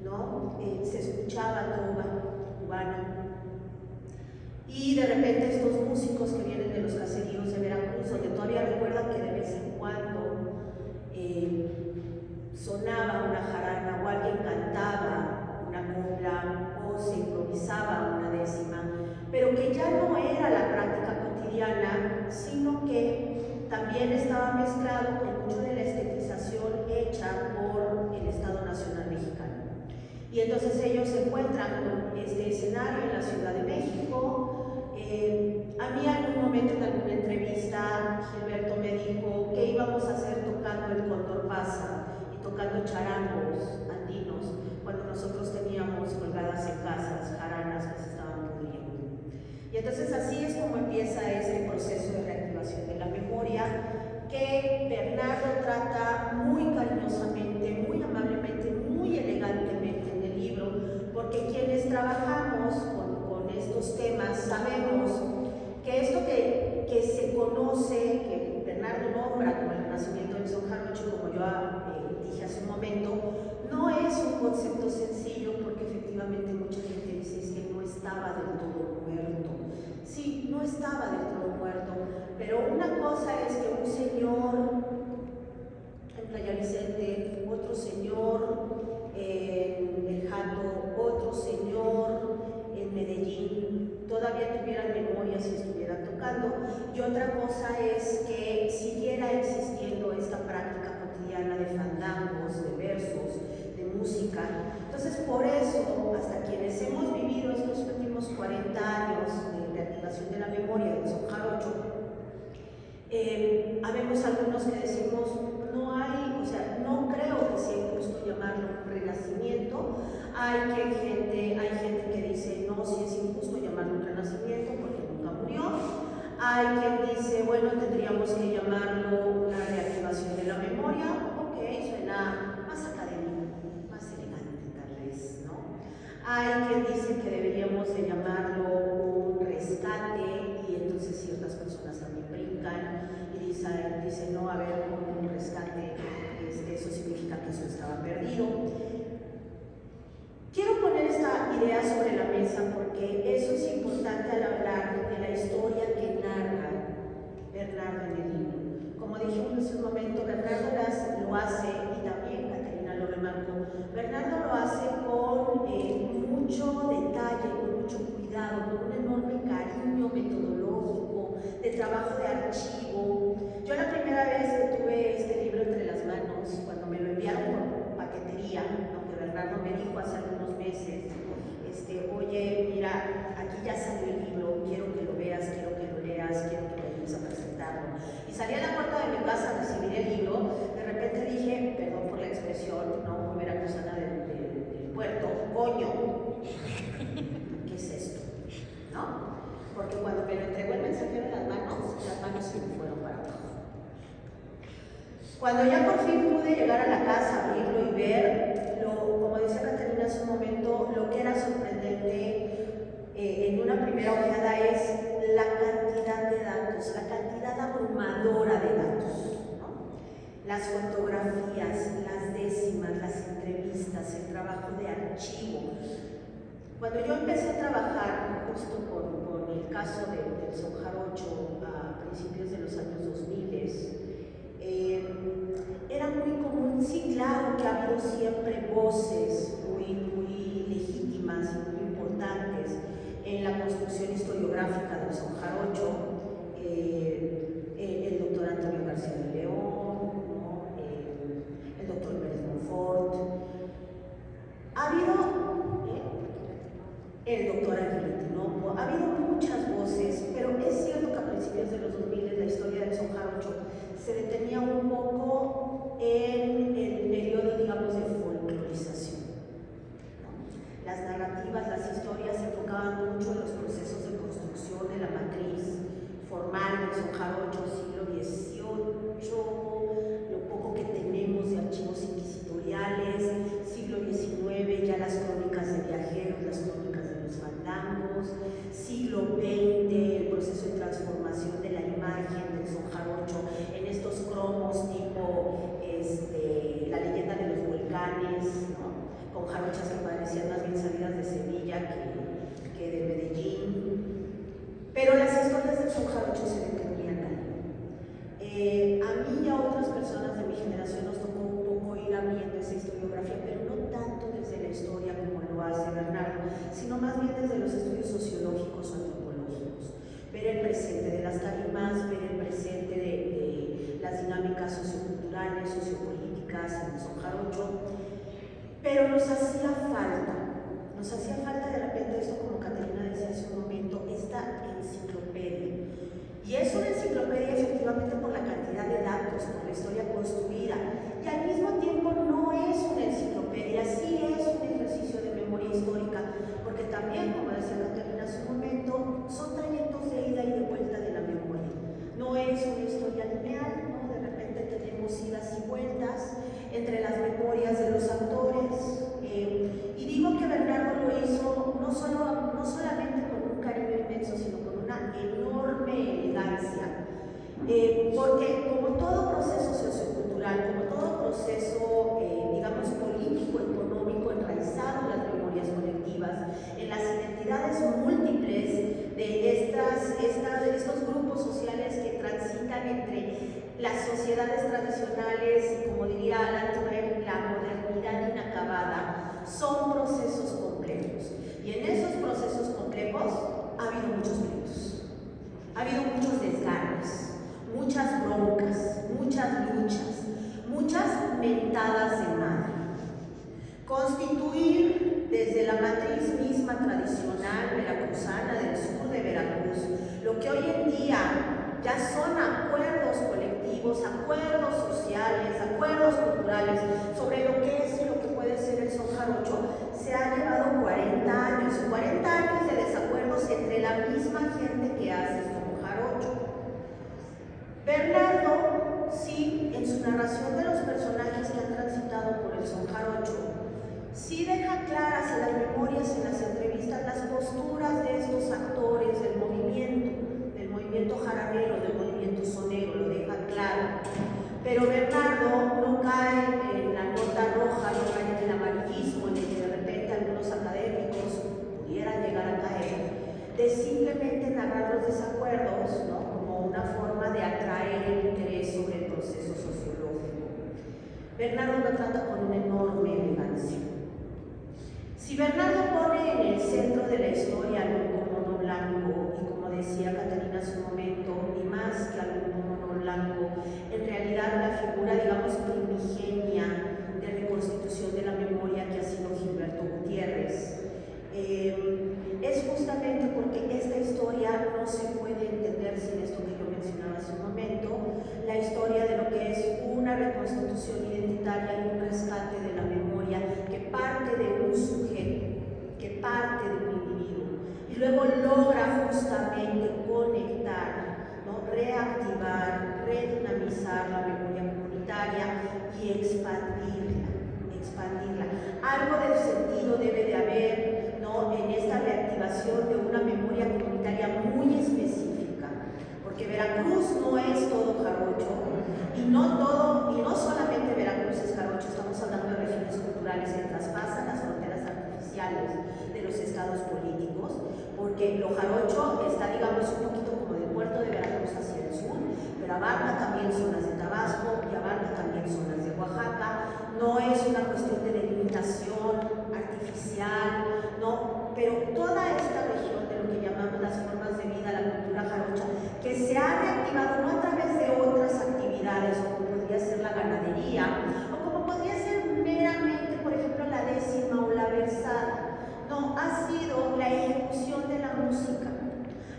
¿no? Se escuchaba trova cubana. Y de repente estos músicos que vienen de los caseríos de Veracruz, donde todavía recuerdan que de vez en cuando sonaba una jarana o alguien cantaba una copla o se improvisaba una décima, pero que ya no era la práctica cotidiana, sino que también estaba mezclado con mucho de la estetización hecha por el Estado Nacional Mexicano. Y entonces ellos se encuentran con este escenario en la Ciudad de México. A mí en algún momento en alguna entrevista Gilberto me dijo que íbamos a hacer tocando el Cóndor Pasa y tocando charangos andinos, cuando nosotros teníamos colgadas en casas jaranas que se estaban pudriendo. Y entonces así es como empieza este proceso de reactivación de la memoria, que Bernardo trata muy cariñosamente, muy amablemente, muy elegantemente en el libro, porque quienes trabajamos con estos temas sabemos que esto que se conoce, que Bernardo nombra como el renacimiento del son jarocho, como yo dije hace un momento, no es un concepto sencillo, porque efectivamente mucha gente dice es que no estaba del todo muerto. Sí, no estaba del todo muerto, pero una cosa es que un señor en Playa Vicente, otro señor en El Jato, otro señor en Medellín, todavía tuvieran memoria si estuvieran tocando, y otra cosa es que siguiera existiendo esta práctica cotidiana de fandangos, de versos, de música. Entonces, por eso, hasta quienes hemos vivido estos últimos 40 años de reactivación de la memoria del son jarocho, habemos algunos que decimos, no creo que sea injusto llamarlo un renacimiento. Hay gente que dice, no, sí es injusto llamarlo un renacimiento porque nunca murió. Hay quien dice, bueno, tendríamos que llamarlo una reactivación de la memoria. Ok, suena más académico, más elegante tal vez, ¿no? Hay quien dice que deberíamos de llamarlo un rescate, y entonces ciertas personas también brincan y dicen no, a ver, como un rescate, eso significa que eso estaba perdido. Quiero poner esta idea sobre la mesa porque eso es importante al hablar de la historia que narra Bernardo en el libro. Como dijimos hace un momento, Bernardo lo hace, y también Caterina lo remarcó, Bernardo lo hace con mucho detalle, con mucho cuidado, con un enorme cariño metodológico, de trabajo de archivo. Yo la primera vez que tuve este libro entre las manos, cuando me lo enviaron por paquetería, aunque Bernardo me dijo hace algunos meses, oye, mira, aquí ya salió el libro, quiero que lo veas, quiero que lo leas, quiero que me ayudes a presentarlo. Y salí a la puerta de mi casa a recibir el libro, de repente dije, perdón por la expresión, no muy veracruzana del puerto, coño, ¿qué es esto? ¿No? Porque cuando me lo entregó el mensajero en las manos se me fueron para abajo. Cuando ya por fin pude llegar a la casa, abrirlo y ver, como decía Caterina hace un momento, lo que era sorprendente en una primera ojeada es la cantidad de datos, la cantidad abrumadora de datos, ¿no? Las fotografías, las décimas, las entrevistas, el trabajo de archivo. Cuando yo empecé a trabajar justo con el caso del son jarocho a principios de los años 2000, era muy común, sí, claro que ha habido siempre voces muy legítimas y muy importantes en la construcción historiográfica del son jarocho, el doctor Antonio García de León, ¿no? El doctor Pérez Monfort. Ha habido el doctor Aguirre Tinoco, ha habido muchas voces, pero es cierto que a principios de los 2000 la se detenía un poco en el periodo, digamos, de folclorización. Las narrativas, las historias se enfocaban mucho en los procesos de construcción de la matriz formal del son jarocho, siglo XVIII, lo poco que tenemos de archivos inquisitoriales, siglo XIX, ya las crónicas de viajeros, las crónicas de los fandangos, siglo XX, el proceso de transformación de la imagen del son jarocho en estos cromos tipo la leyenda de los volcanes, ¿no? Con jarochas que parecían más bien salidas de Sevilla que de Medellín. Pero las historias del son jarocho se detenían ahí. A mí y a otras personas de mi generación nos tocó un poco ir abriendo esa historiografía, pero no tanto desde la historia como lo hace Bernardo, sino más bien desde los estudios sociológicos o antropológicos. Ver el presente de las tarimas, ver el presente de las dinámicas socioculturales, sociopolíticas en el son jarocho. Pero nos hacía falta de repente esto, como Catalina decía hace un momento, esta enciclopedia. Y es una enciclopedia efectivamente por la cantidad de datos, por la historia construida. Y al mismo tiempo no es una enciclopedia, sí es un ejercicio de memoria histórica, porque también, como decía Catalina hace un momento, son trayectos de ida y de vuelta de la memoria. No es una historia lineal, ¿no? De repente tenemos idas y vueltas entre las memorias de los autores. Y digo que Bernardo lo hizo no solamente con un cariño inmenso, sino con una enorme elegancia. Porque como todo proceso sociocultural, como todo proceso, digamos, político, económico, enraizado en las memorias colectivas, en las identidades múltiples de estos grupos sociales que transitan entre las sociedades tradicionales y, como diría Alan Turing, la modernidad inacabada, son procesos complejos. Y en esos procesos complejos ha habido muchos pleitos, ha habido muchos desgarres, muchas broncas, muchas luchas, muchas mentadas de madre. Constituir desde la matriz misma tradicional veracruzana del sur de Veracruz lo que hoy en día ya son acuerdos colectivos, acuerdos sociales, acuerdos culturales sobre lo que es y lo que puede ser el son jarocho, se ha llevado 40 años de desacuerdos entre la misma gente que hace son jarocho. Bernardo, sí, en su narración de los personajes que han transitado por el son jarocho, sí deja claras en las memorias, en las entrevistas, las posturas de estos actores del movimiento jarabero, del movimiento sonero, lo deja claro. Pero Bernardo no cae en la nota roja, no cae en el amarillismo, en el que de repente algunos académicos pudieran llegar a caer, de simplemente narrar los desacuerdos, ¿no? Como una forma de atraer el interés sobre el proceso sociológico. Bernardo lo trata con una enorme elegancia. Si Bernardo pone en el centro de la historia algún mono blanco, y como decía Catalina hace un momento, y más que algún mono blanco, en realidad la figura, digamos, primigenia de reconstitución de la memoria que ha sido Gilberto Gutiérrez, es justamente porque esta historia no se puede entender sin esto que yo mencionaba hace un momento, la historia de lo que es una reconstitución identitaria y un rescate de la memoria que parte de un sujeto, que parte de un individuo, y luego logra justamente conectar, ¿no? Reactivar, redinamizar la memoria comunitaria y expandirla. Algo del sentido debe de haber, ¿no? En esta reactivación de una memoria comunitaria muy específica, porque Veracruz no es todo jarocho, y no solamente Veracruz es jarocho, estamos hablando de regiones culturales que traspasan las fronteras artificiales de los estados políticos, porque lo jarocho está, digamos, un poquito como del puerto de Veracruz hacia el sur, pero abarca también zonas de Tabasco y abarca también zonas de Oaxaca. No es una cuestión de delimitación artificial, no, pero toda esta región de lo que llamamos las formas de vida, la cultura jarocha, que se ha reactivado no a través de otras actividades como podría ser la ganadería o como podría ser meramente, por ejemplo, la décima o la versada, no, ha sido la ejecución de la música,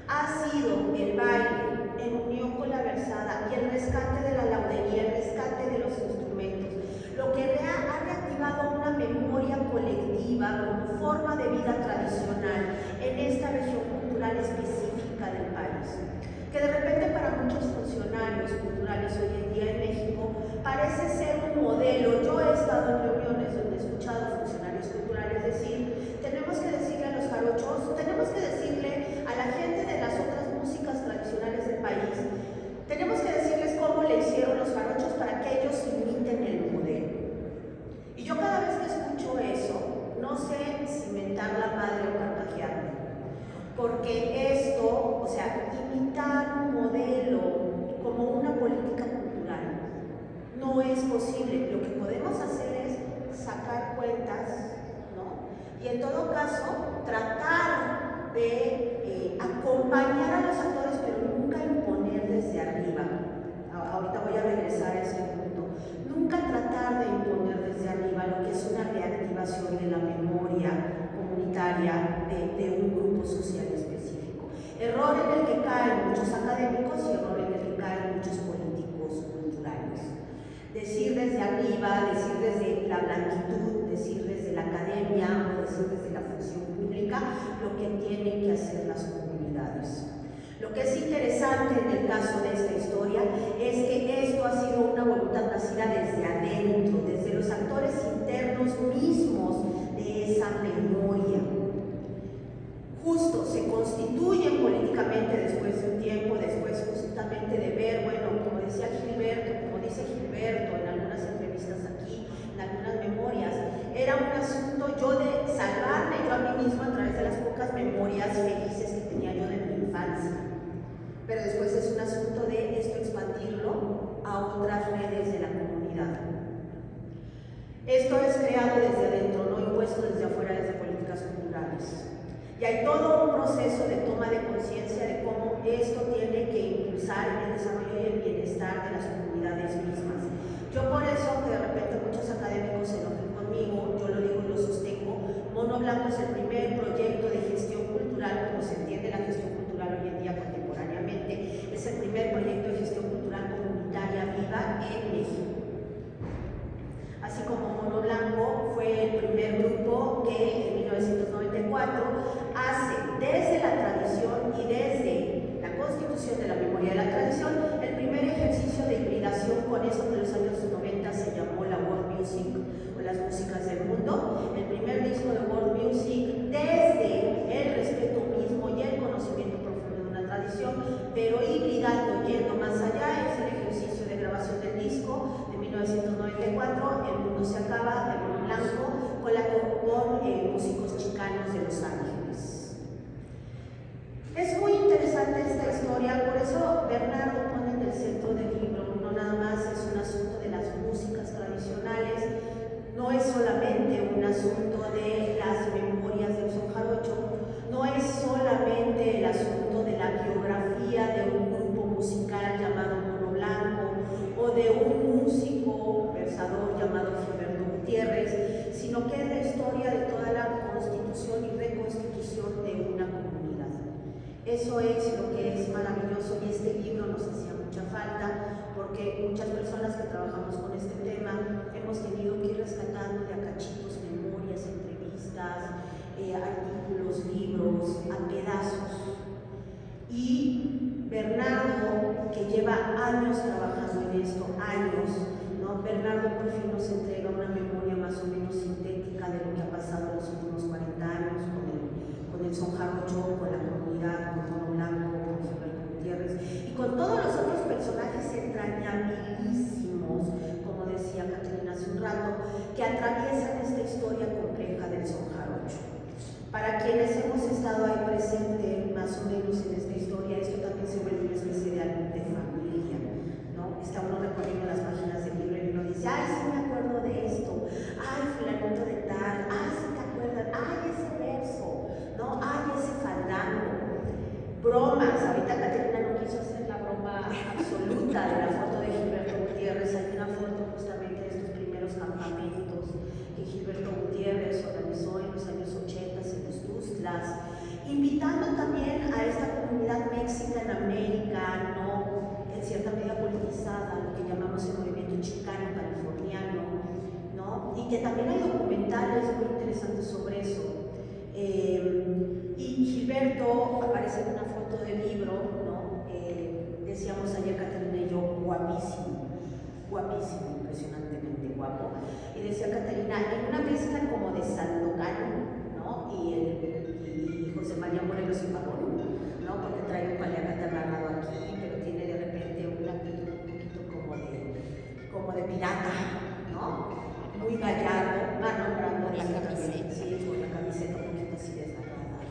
ha sido el baile en unión con la versada y el rescate de la escenarios culturales hoy en día en México parece ser un modelo. Yo he estado en reuniones donde he escuchado a funcionarios culturales decir, tenemos que decirle a los jarochos, tenemos que decirle a la gente de las otras músicas tradicionales del país, tenemos que decirles cómo le hicieron los jarochos para que ellos imiten el modelo. Y yo cada vez que escucho eso, no sé si mentar la madre o carcajearme. Porque esto, o sea, imitar un modelo como una política cultural no es posible. Lo que podemos hacer es sacar cuentas, ¿no? Y en todo caso, tratar de acompañar a los actores, pero nunca imponer desde arriba. Ahorita voy a regresar a ese punto. Nunca tratar de imponer desde arriba lo que es una reactivación de la memoria comunitaria de un grupo social específico. Error en el que caen muchos académicos y error en el que caen muchos políticos culturales. Decir desde arriba, decir desde la blanquitud, decir desde la academia o decir desde la función pública lo que tienen que hacer las comunidades. Lo que es interesante en el caso de esta historia es que esto ha sido una voluntad nacida desde adentro, desde los actores internos mismos de esa memoria. Justo se constituyen políticamente después de un tiempo, después justamente de ver, bueno, como decía Gilberto, como dice Gilberto en algunas entrevistas aquí, en algunas memorias, era un asunto yo de salvarme yo a mí mismo a través de las pocas memorias felices que tenía yo de mi infancia. Pero después es un asunto de esto expandirlo a otras redes de la comunidad. Esto es creado desde adentro, no impuesto desde afuera, desde políticas culturales. Y hay todo un proceso de toma de conciencia de cómo esto tiene que impulsar el desarrollo y el bienestar de las comunidades mismas. Yo por eso, que de repente muchos académicos se enojan conmigo, yo lo digo y lo sostengo, Mono Blanco es el primer proyecto de gestión cultural, como se entiende la gestión cultural hoy en día contemporáneamente, es el primer proyecto de gestión cultural comunitaria viva en México. Así como Mono Blanco fue el primer grupo que en 1994 hace desde la tradición y desde la constitución de la memoria de la tradición el primer ejercicio de hibridación con eso que en los años 90 se llamó la World Music o las músicas del mundo, el primer disco de World Music desde el respeto mismo y el conocimiento profundo de una tradición, pero hibridando, yendo más allá, es el ejercicio de grabación del disco de 1994, El mundo se acaba, de Mono Blanco, con músicos chicanos de Los Ángeles. Es muy interesante esta historia, por eso Bernardo pone en el centro del libro, no nada más es un asunto de las músicas tradicionales, no es solamente un asunto de las memorias del son jarocho, no es solamente el asunto de la biografía de un grupo musical llamado Mono Blanco o de un músico versador llamado Gilberto Gutiérrez, sino que es la historia de toda la constitución y reconstitución de una comunidad. Eso es lo que es maravilloso y este libro nos hacía mucha falta porque muchas personas que trabajamos con este tema hemos tenido que ir rescatando de a cachitos memorias, entrevistas, artículos, libros, a pedazos. Y Bernardo, que lleva años trabajando en esto, años, ¿no? Bernardo por fin nos entrega una memoria más o menos sintética de lo que ha pasado en los últimos 40 años con el son jarocho, con la comunidad, con Mono Blanco, con Gilberto Gutiérrez y con todos los otros personajes entrañabilísimos, como decía Caterina hace un rato, que atraviesan esta historia compleja del son jarocho. Para quienes hemos estado ahí presente más o menos en esta historia, esto también se vuelve una especie de álbum de familia, ¿no? Está uno recorriendo las páginas del libro y uno dice, ay, sí me acuerdo de esto, ay, fulanito de tal, ay, sí te acuerdas, ay, ese verso, ¿no? Ay, ese fandango. Bromas, ahorita Caterina no quiso hacer la broma absoluta de la foto de Gilberto Gutiérrez, hay una foto justamente de estos primeros campamentos que Gilberto Gutiérrez organizó en los años 80 en los Tuzlas, invitando también a esta comunidad mexica en América, ¿no? En cierta medida politizada, lo que llamamos el movimiento chicano californiano, ¿no? Y que también hay documentales muy interesantes sobre eso. Y Gilberto aparece en una foto del libro, ¿no? De decíamos ayer Caterina y yo, guapísimo, guapísimo, impresionantemente guapo. Y decía Caterina, en una mezcla como de Sandokan, ¿no? Y José María Morelos y Pavón, ¿no? Porque trae un paliacate agarrado aquí, pero tiene de repente un actitud un poquito como de pirata, ¿no? Muy gallardo, nombrando la camiseta. Sí, con la camiseta un poquito así desgarrada,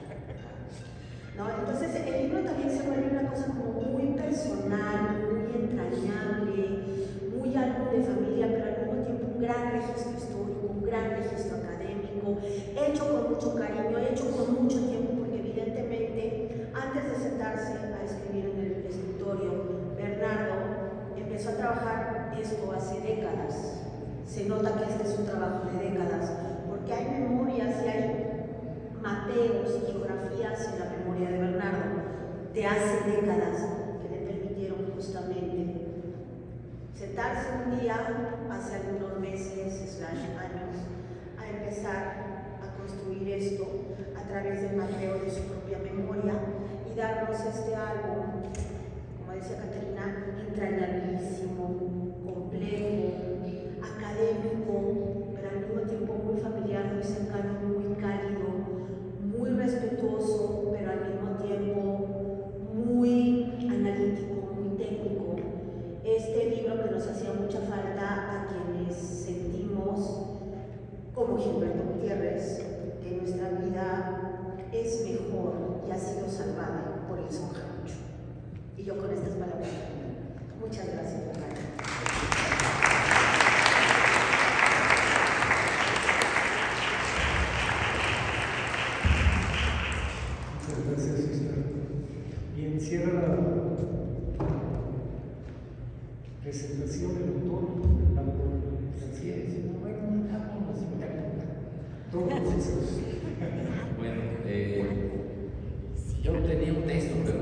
¿no? Entonces el libro también se vuelve una cosa como muy personal, muy entrañable, muy álbum de familia, pero al mismo tiempo un gran registro histórico, un gran registro académico, hecho con mucho cariño, hecho con mucho tiempo, porque evidentemente antes de sentarse a escribir en el escritorio, Bernardo empezó a trabajar esto hace décadas. Se nota que este es un trabajo de décadas, porque hay memorias y hay mapeos y geografías en la memoria de Bernardo de hace décadas que le permitieron justamente sentarse un día, hace algunos meses, años, a empezar a construir esto a través del mapeo de su propia memoria y darnos este álbum, como decía Caterina, entrañabilísimo, complejo, académico, pero al mismo tiempo muy familiar, muy cercano, muy cálido, muy respetuoso, pero al mismo tiempo muy analítico, muy técnico. Este libro que nos hacía mucha falta a quienes sentimos, como Gilberto Gutiérrez, que nuestra vida es mejor y ha sido salvada por el son jarocho. Y yo con estas palabras termino. Muchas gracias, Bernardo. Gracias, Esther. Y encierra la presentación del autor, todos esos. Bueno, yo tenía un texto, pero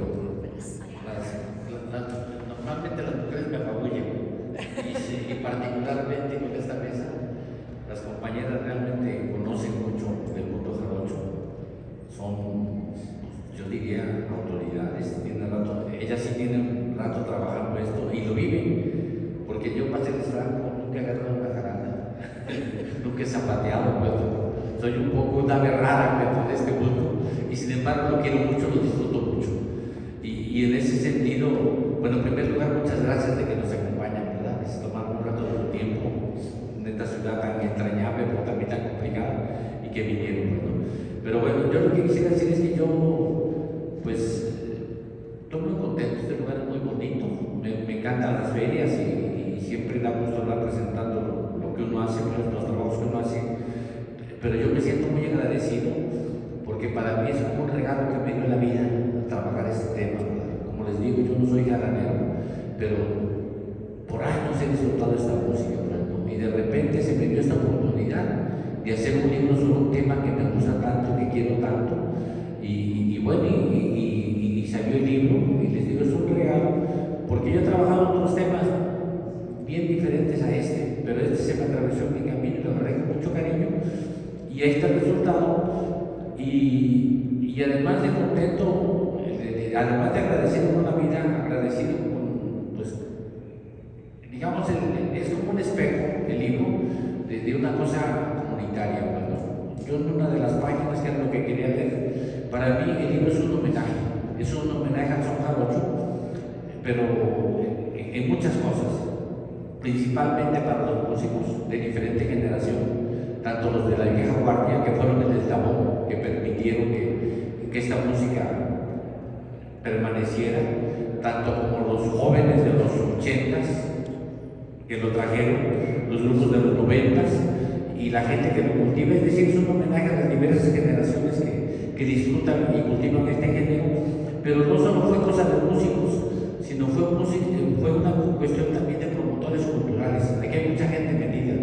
normalmente las mujeres me apabullan y particularmente con esta mesa, las compañeras realmente conocen mucho del mundo jarocho, son, yo diría, autoridades, ellas sí tienen rato trabajando esto y lo viven, porque yo, para serles franco, nunca he agarrado una jarana, nunca he zapateado, pues, soy un poco una berrada dentro de este mundo y sin embargo lo quiero mucho, lo disfruto mucho. Y en ese sentido, bueno, en primer lugar, muchas gracias de que nos acompañan, ¿verdad? Es tomar un rato de su tiempo en esta ciudad tan entrañable, pero también tan complicada, y que vinieron, ¿no? Pero bueno, yo lo que quisiera decir es que yo, pues, estoy muy contento, este lugar es muy bonito, me encantan las ferias y siempre da gusto hablar presentando lo que uno hace, pues, los trabajos que uno hace, pero yo me siento muy agradecido porque para mí es como un regalo que me dio la vida trabajar este tema, ¿verdad? Como les digo, yo no soy jaranero, pero por años he disfrutado esta música, ¿verdad? Y de repente se me dio esta oportunidad de hacer un libro sobre un tema que me gusta tanto, que quiero tanto, y bueno, y salió el libro, y les digo, es un regalo, porque yo he trabajado en otros temas bien diferentes a este, pero este se me atravesó en mi camino y lo agarré con mucho cariño, y ahí está el resultado, y además de contento, además de agradecido con la vida, agradecido con, pues, digamos, es como un espejo el libro de una cosa comunitaria. Bueno, yo en una de las páginas, que era lo que quería leer, para mí el libro es un homenaje al son jarocho, pero en muchas cosas, principalmente para los músicos de diferente generación, tanto los de la vieja guardia, que fueron el eslabón que permitieron que esta música permaneciera, tanto como los jóvenes de los 80s que lo trajeron, los grupos de los 90s y la gente que lo cultiva. Es decir, es un homenaje a las diversas generaciones que disfrutan y cultivan este género, pero no solo fue cosa de músicos, sino fue una cuestión también de promotores culturales. Aquí hay mucha gente metida,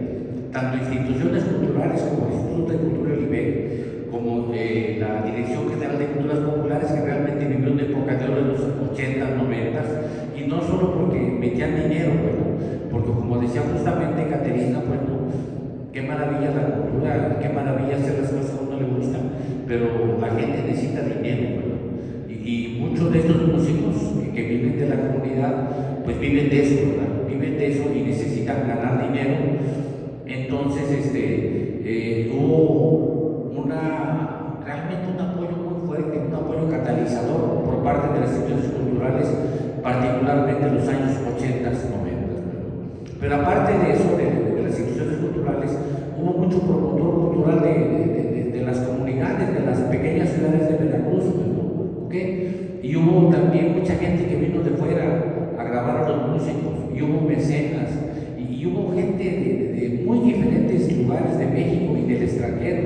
tanto instituciones culturales como el Instituto de Cultura Oliver, como la Dirección General de Culturas Populares, que realmente vivió una época de oro en los 80, 90, y no solo porque metían dinero, bueno, porque como decía justamente Caterina, bueno, qué maravilla la cultura, qué maravilla hacer las cosas que a uno le gustan, pero la gente necesita dinero, bueno, y y muchos de estos músicos que viven de la comunidad, pues viven de eso, ¿verdad? Viven de eso y necesitan ganar dinero. Entonces, hubo realmente un apoyo muy fuerte, un apoyo catalizador por parte de las instituciones culturales, particularmente en los años 80, 90. Pero aparte de eso, de las instituciones culturales, hubo mucho promotor cultural de las comunidades, de las pequeñas ciudades de Veracruz, ¿okay? Y hubo también mucha gente que vino de fuera a grabar a los músicos, y hubo mecenas, y hubo gente de muy diferentes lugares de México y del extranjero.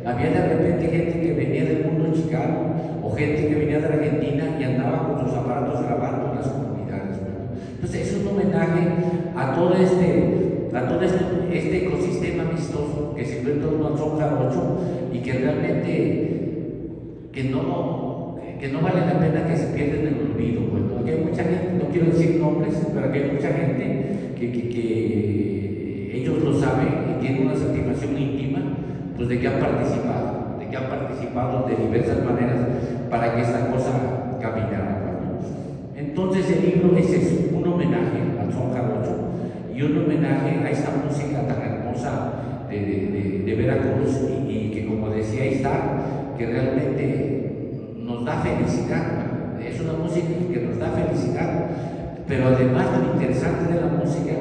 Había de repente gente que venía del mundo chicano, o gente que venía de Argentina y andaba con sus aparatos grabando en las comunidades. Entonces es un homenaje a todo este ecosistema amistoso que se en torno al son jarocho, y que realmente que no vale la pena que se pierda en el olvido. Pues, ¿no? Aquí hay mucha gente, no quiero decir nombres, pero aquí hay mucha gente que ellos lo saben y tienen una satisfacción íntima, pues de que han participado de diversas maneras para que esta cosa caminara. Entonces el libro es eso, un homenaje al son jarocho y un homenaje a esta música tan hermosa de Veracruz, y que, como decía Istar, que realmente nos da felicidad. Es una música que nos da felicidad, pero además lo interesante de la música,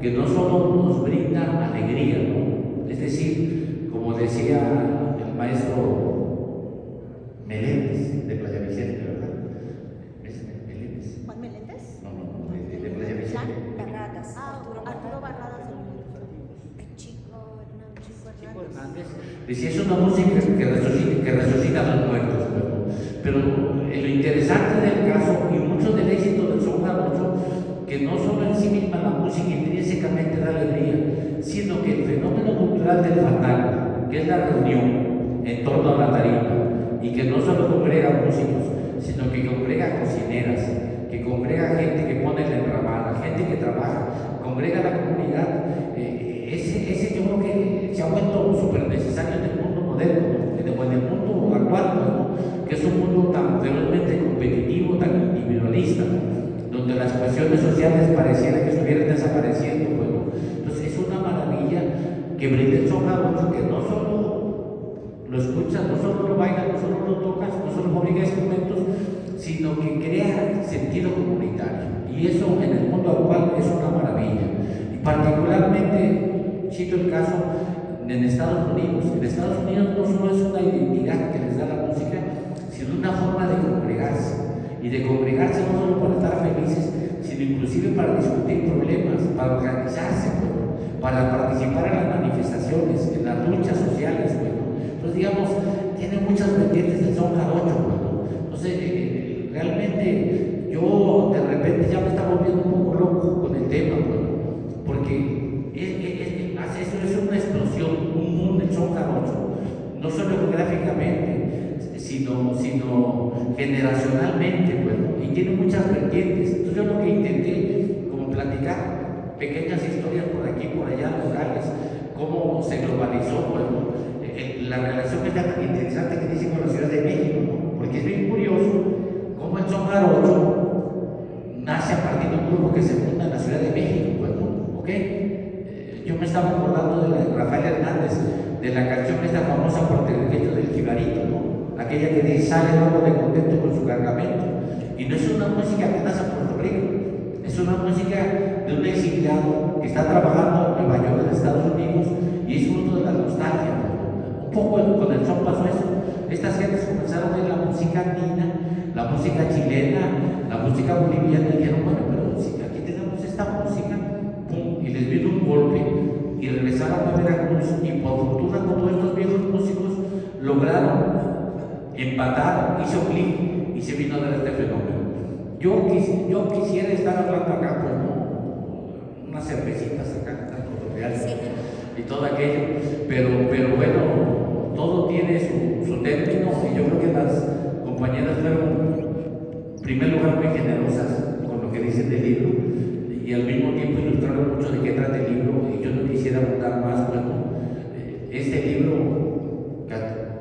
que no solo nos brinda alegría, ¿no? Es decir, como decía el maestro Meléndez de Playa Vicente, ¿verdad? ¿Es Meléndez? ¿Juan Meléndez? No, de Playa Vicente. Barradas. Arturo Barradas. Chico Hernández decía, es una música que resucita a los muertos, pero lo interesante del caso y mucho del éxito del son jarocho, que no solo en sí misma la música intrínsecamente da alegría, sino que el fenómeno cultural del fandango, que es la reunión en torno a la tarima, y que no solo congrega músicos, sino que congrega cocineras, que congrega gente que pone la enramada, gente que trabaja, congrega la comunidad. Ese yo creo que se ha vuelto súper necesario en el mundo moderno, en el mundo actual, ¿no? Que es un mundo tan ferozmente competitivo, tan individualista, ¿no? Donde las cuestiones sociales pareciera que estuvieran desapareciendo. Entonces es una maravilla que brinda el son jarocho, que no solo lo escuchas, no solo lo bailas, no solo lo tocas, no solo fabrica instrumentos, sino que crea sentido comunitario. Y eso en el mundo actual es una maravilla. Y particularmente cito el caso en Estados Unidos. En Estados Unidos no solo es una identidad que les da la música, sino una forma de congregarse. Y de congregarse no solo para estar felices, sino inclusive para discutir problemas, para organizarse, para participar en las manifestaciones, en las luchas sociales. Entonces, digamos, tiene muchas vertientes del son jarocho. Entonces, realmente yo de repente ya me estaba volviendo un poco loco con el tema, porque eso es una explosión, un mundo del son jarocho, no solo geográficamente, sino generacionalmente, y tiene muchas vertientes. Entonces yo lo que intenté, como platicar pequeñas historias por aquí, por allá, locales, cómo se globalizó, la relación que está tan interesante que dice con la Ciudad de México, ¿no? Porque es bien curioso cómo el son jarocho nace a partir de un grupo que se funda en la Ciudad de México, ¿ok? Yo me estaba acordando de Rafael Hernández, de la canción esta famosa puertorriqueña del Jibarito, ¿no? Aquella que dice, sale loco de contento con su cargamento. Y no es una música que nace en Puerto Rico, es una música de un exiliado que está trabajando en Nueva York, en Estados Unidos, y es fruto de la nostalgia. Un poco con el son pasó eso. Estas gentes comenzaron a ver la música andina, la música chilena, la música boliviana, y dijeron, bueno, pero si aquí tenemos esta música, ¡pum!, y les vino un golpe, y regresaron a Veracruz, y por fortuna con todos estos viejos músicos lograron empatar, hizo clic, y se vino a dar este fenómeno. Yo quisiera estar hablando acá, pues no, unas cervecitas acá, y todo aquello, pero bueno, todo tiene su término, y yo creo que las compañeras fueron, en primer lugar, muy generosas con lo que dicen del libro, y al mismo tiempo ilustraron mucho de qué trata el libro, y yo no quisiera abundar más. Este libro,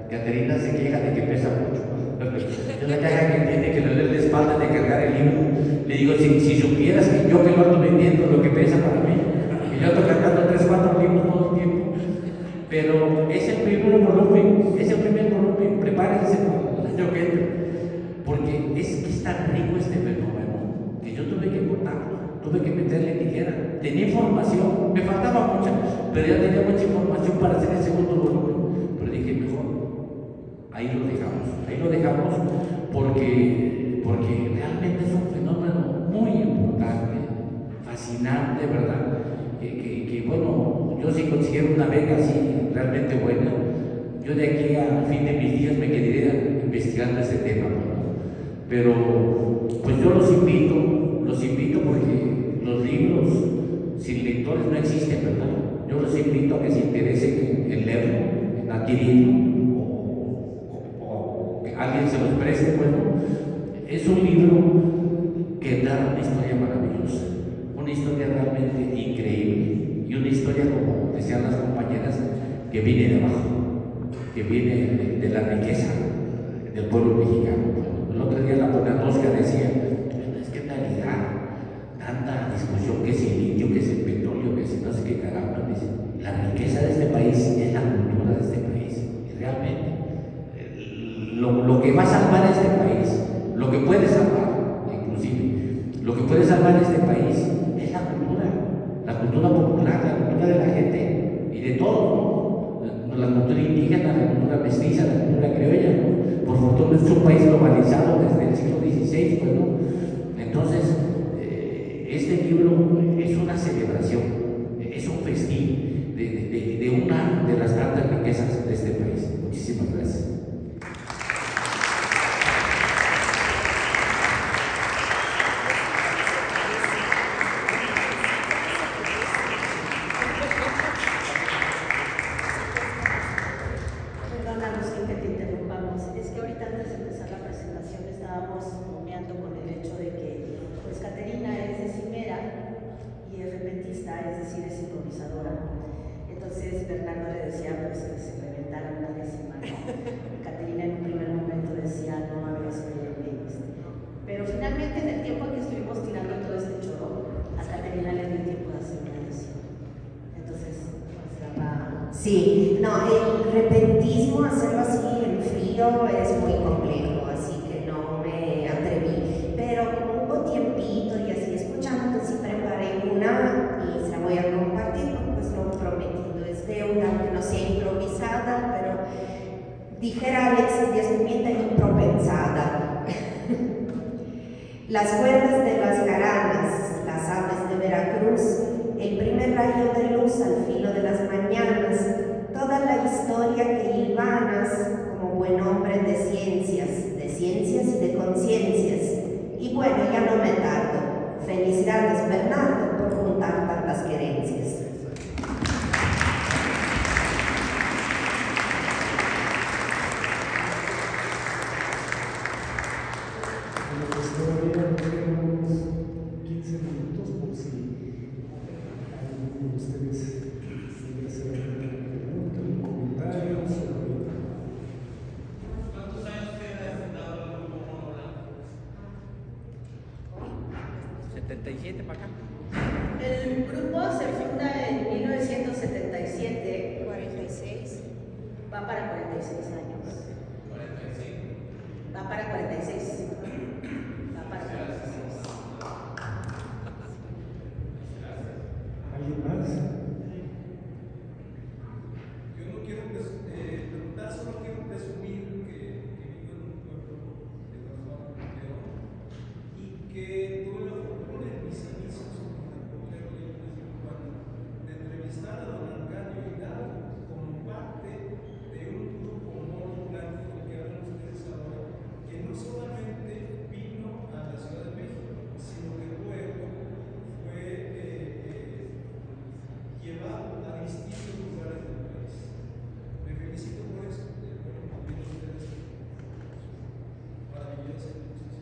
Caterina se queja de que pesa mucho, Es la caja que tiene que le duele la espalda de cargar el libro. Le digo, si supieras que yo que lo ando vendiendo, lo que pesa para mí, y yo ando cargando 3, 4 libros todo el tiempo. Pero es el primer volumen, prepárense para el año que entra. Porque es que es tan rico este fenómeno que yo tuve que cortarlo, tuve que meterle tijera. Tenía información, me faltaba mucha, pero ya tenía mucha información para hacer el segundo volumen. Pero dije, mejor, ahí lo dejamos porque realmente es un fenómeno muy importante, fascinante, ¿verdad? Que bueno, yo si consiguiera una beca así realmente buena, yo de aquí a fin de mis días me quedaría investigando ese tema, ¿no? Pero pues yo los invito porque los libros sin lectores no existen, ¿verdad? Yo los invito a que se interesen en leerlo, en adquirirlo, o que alguien se los preste. Bueno, es un libro que da una historia maravillosa, una historia realmente increíble y una historia, como decían las compañeras, que viene de abajo, que viene de la riqueza del pueblo mexicano. El otro día la buena Tosca decía, es que en realidad tanta discusión que es el litio, que es el petróleo, que si no sé qué caramba, dice, la riqueza de este país es la cultura de este país. Y realmente lo que va a salvar a este país, lo que puede salvar, inclusive, lo que puede salvar a este país es la cultura popular, la cultura de la gente y de todos, ¿no? La cultura indígena, la cultura mestiza, la cultura criolla, ¿no? Por fortuna es un país globalizado desde el siglo XVI, pues, ¿no? Entonces, este libro es una celebración, es un festín de una de las grandes riquezas de este país. Muchísimas gracias. Perdónanos que te interrumpamos. Es que ahorita antes de empezar la presentación estábamos bromeando con el hecho de que pues Caterina es decimera y es repentista, es decir, es improvisadora. Entonces Bernardo le decía pues que se reventara una décima, ¿no? Y Caterina en un primer momento decía no había sueño bien. Pero finalmente en el tiempo en que estuvimos tirando todo este choro, a Caterina le dio tiempo de hacer una décima. Entonces, pues la va. Sí, no, el repentismo, hacerlo así en frío es muy complejo, así que no me atreví. Pero como hubo tiempito y así escuchando, entonces preparé una y se la voy a compartir, pues lo prometido es deuda, que no sea improvisada, pero dijera Alexis Díaz Pimienta, impropensada. Las cuerdas de las jaranas, las aves de Veracruz, el primer rayo de luz al filo de las mañanas, toda la historia que hilvanas como buen hombre de ciencias y de conciencias. Y bueno, ya no me tardo. Felicidades, Bernardo, por juntar tantas querencias. Todavía tenemos 15 minutos por si alguno de ustedes quiere hacer alguna pregunta, un comentario sobre. ¿Cuántos años tiene fundado el grupo Monolán? 77 para acá. El grupo se funda en 1977. 46. Va para 46 años. 45. Va para 46. Va para 46. ¿Alguien más? Yo no quiero preguntar, solo quiero presumir que vivo en un pueblo de Guanajuato, León, y que tuve la fortuna en mis inicios como reportero y de entrevistar a don Arcadio Hidalgo como parte de un grupo monográfico del que hablan ustedes ahora, que no solamente vino a la Ciudad de México, sino que luego fue llevado a distintos lugares del país. Me felicito por eso, bueno, también ustedes, maravillosa exposición.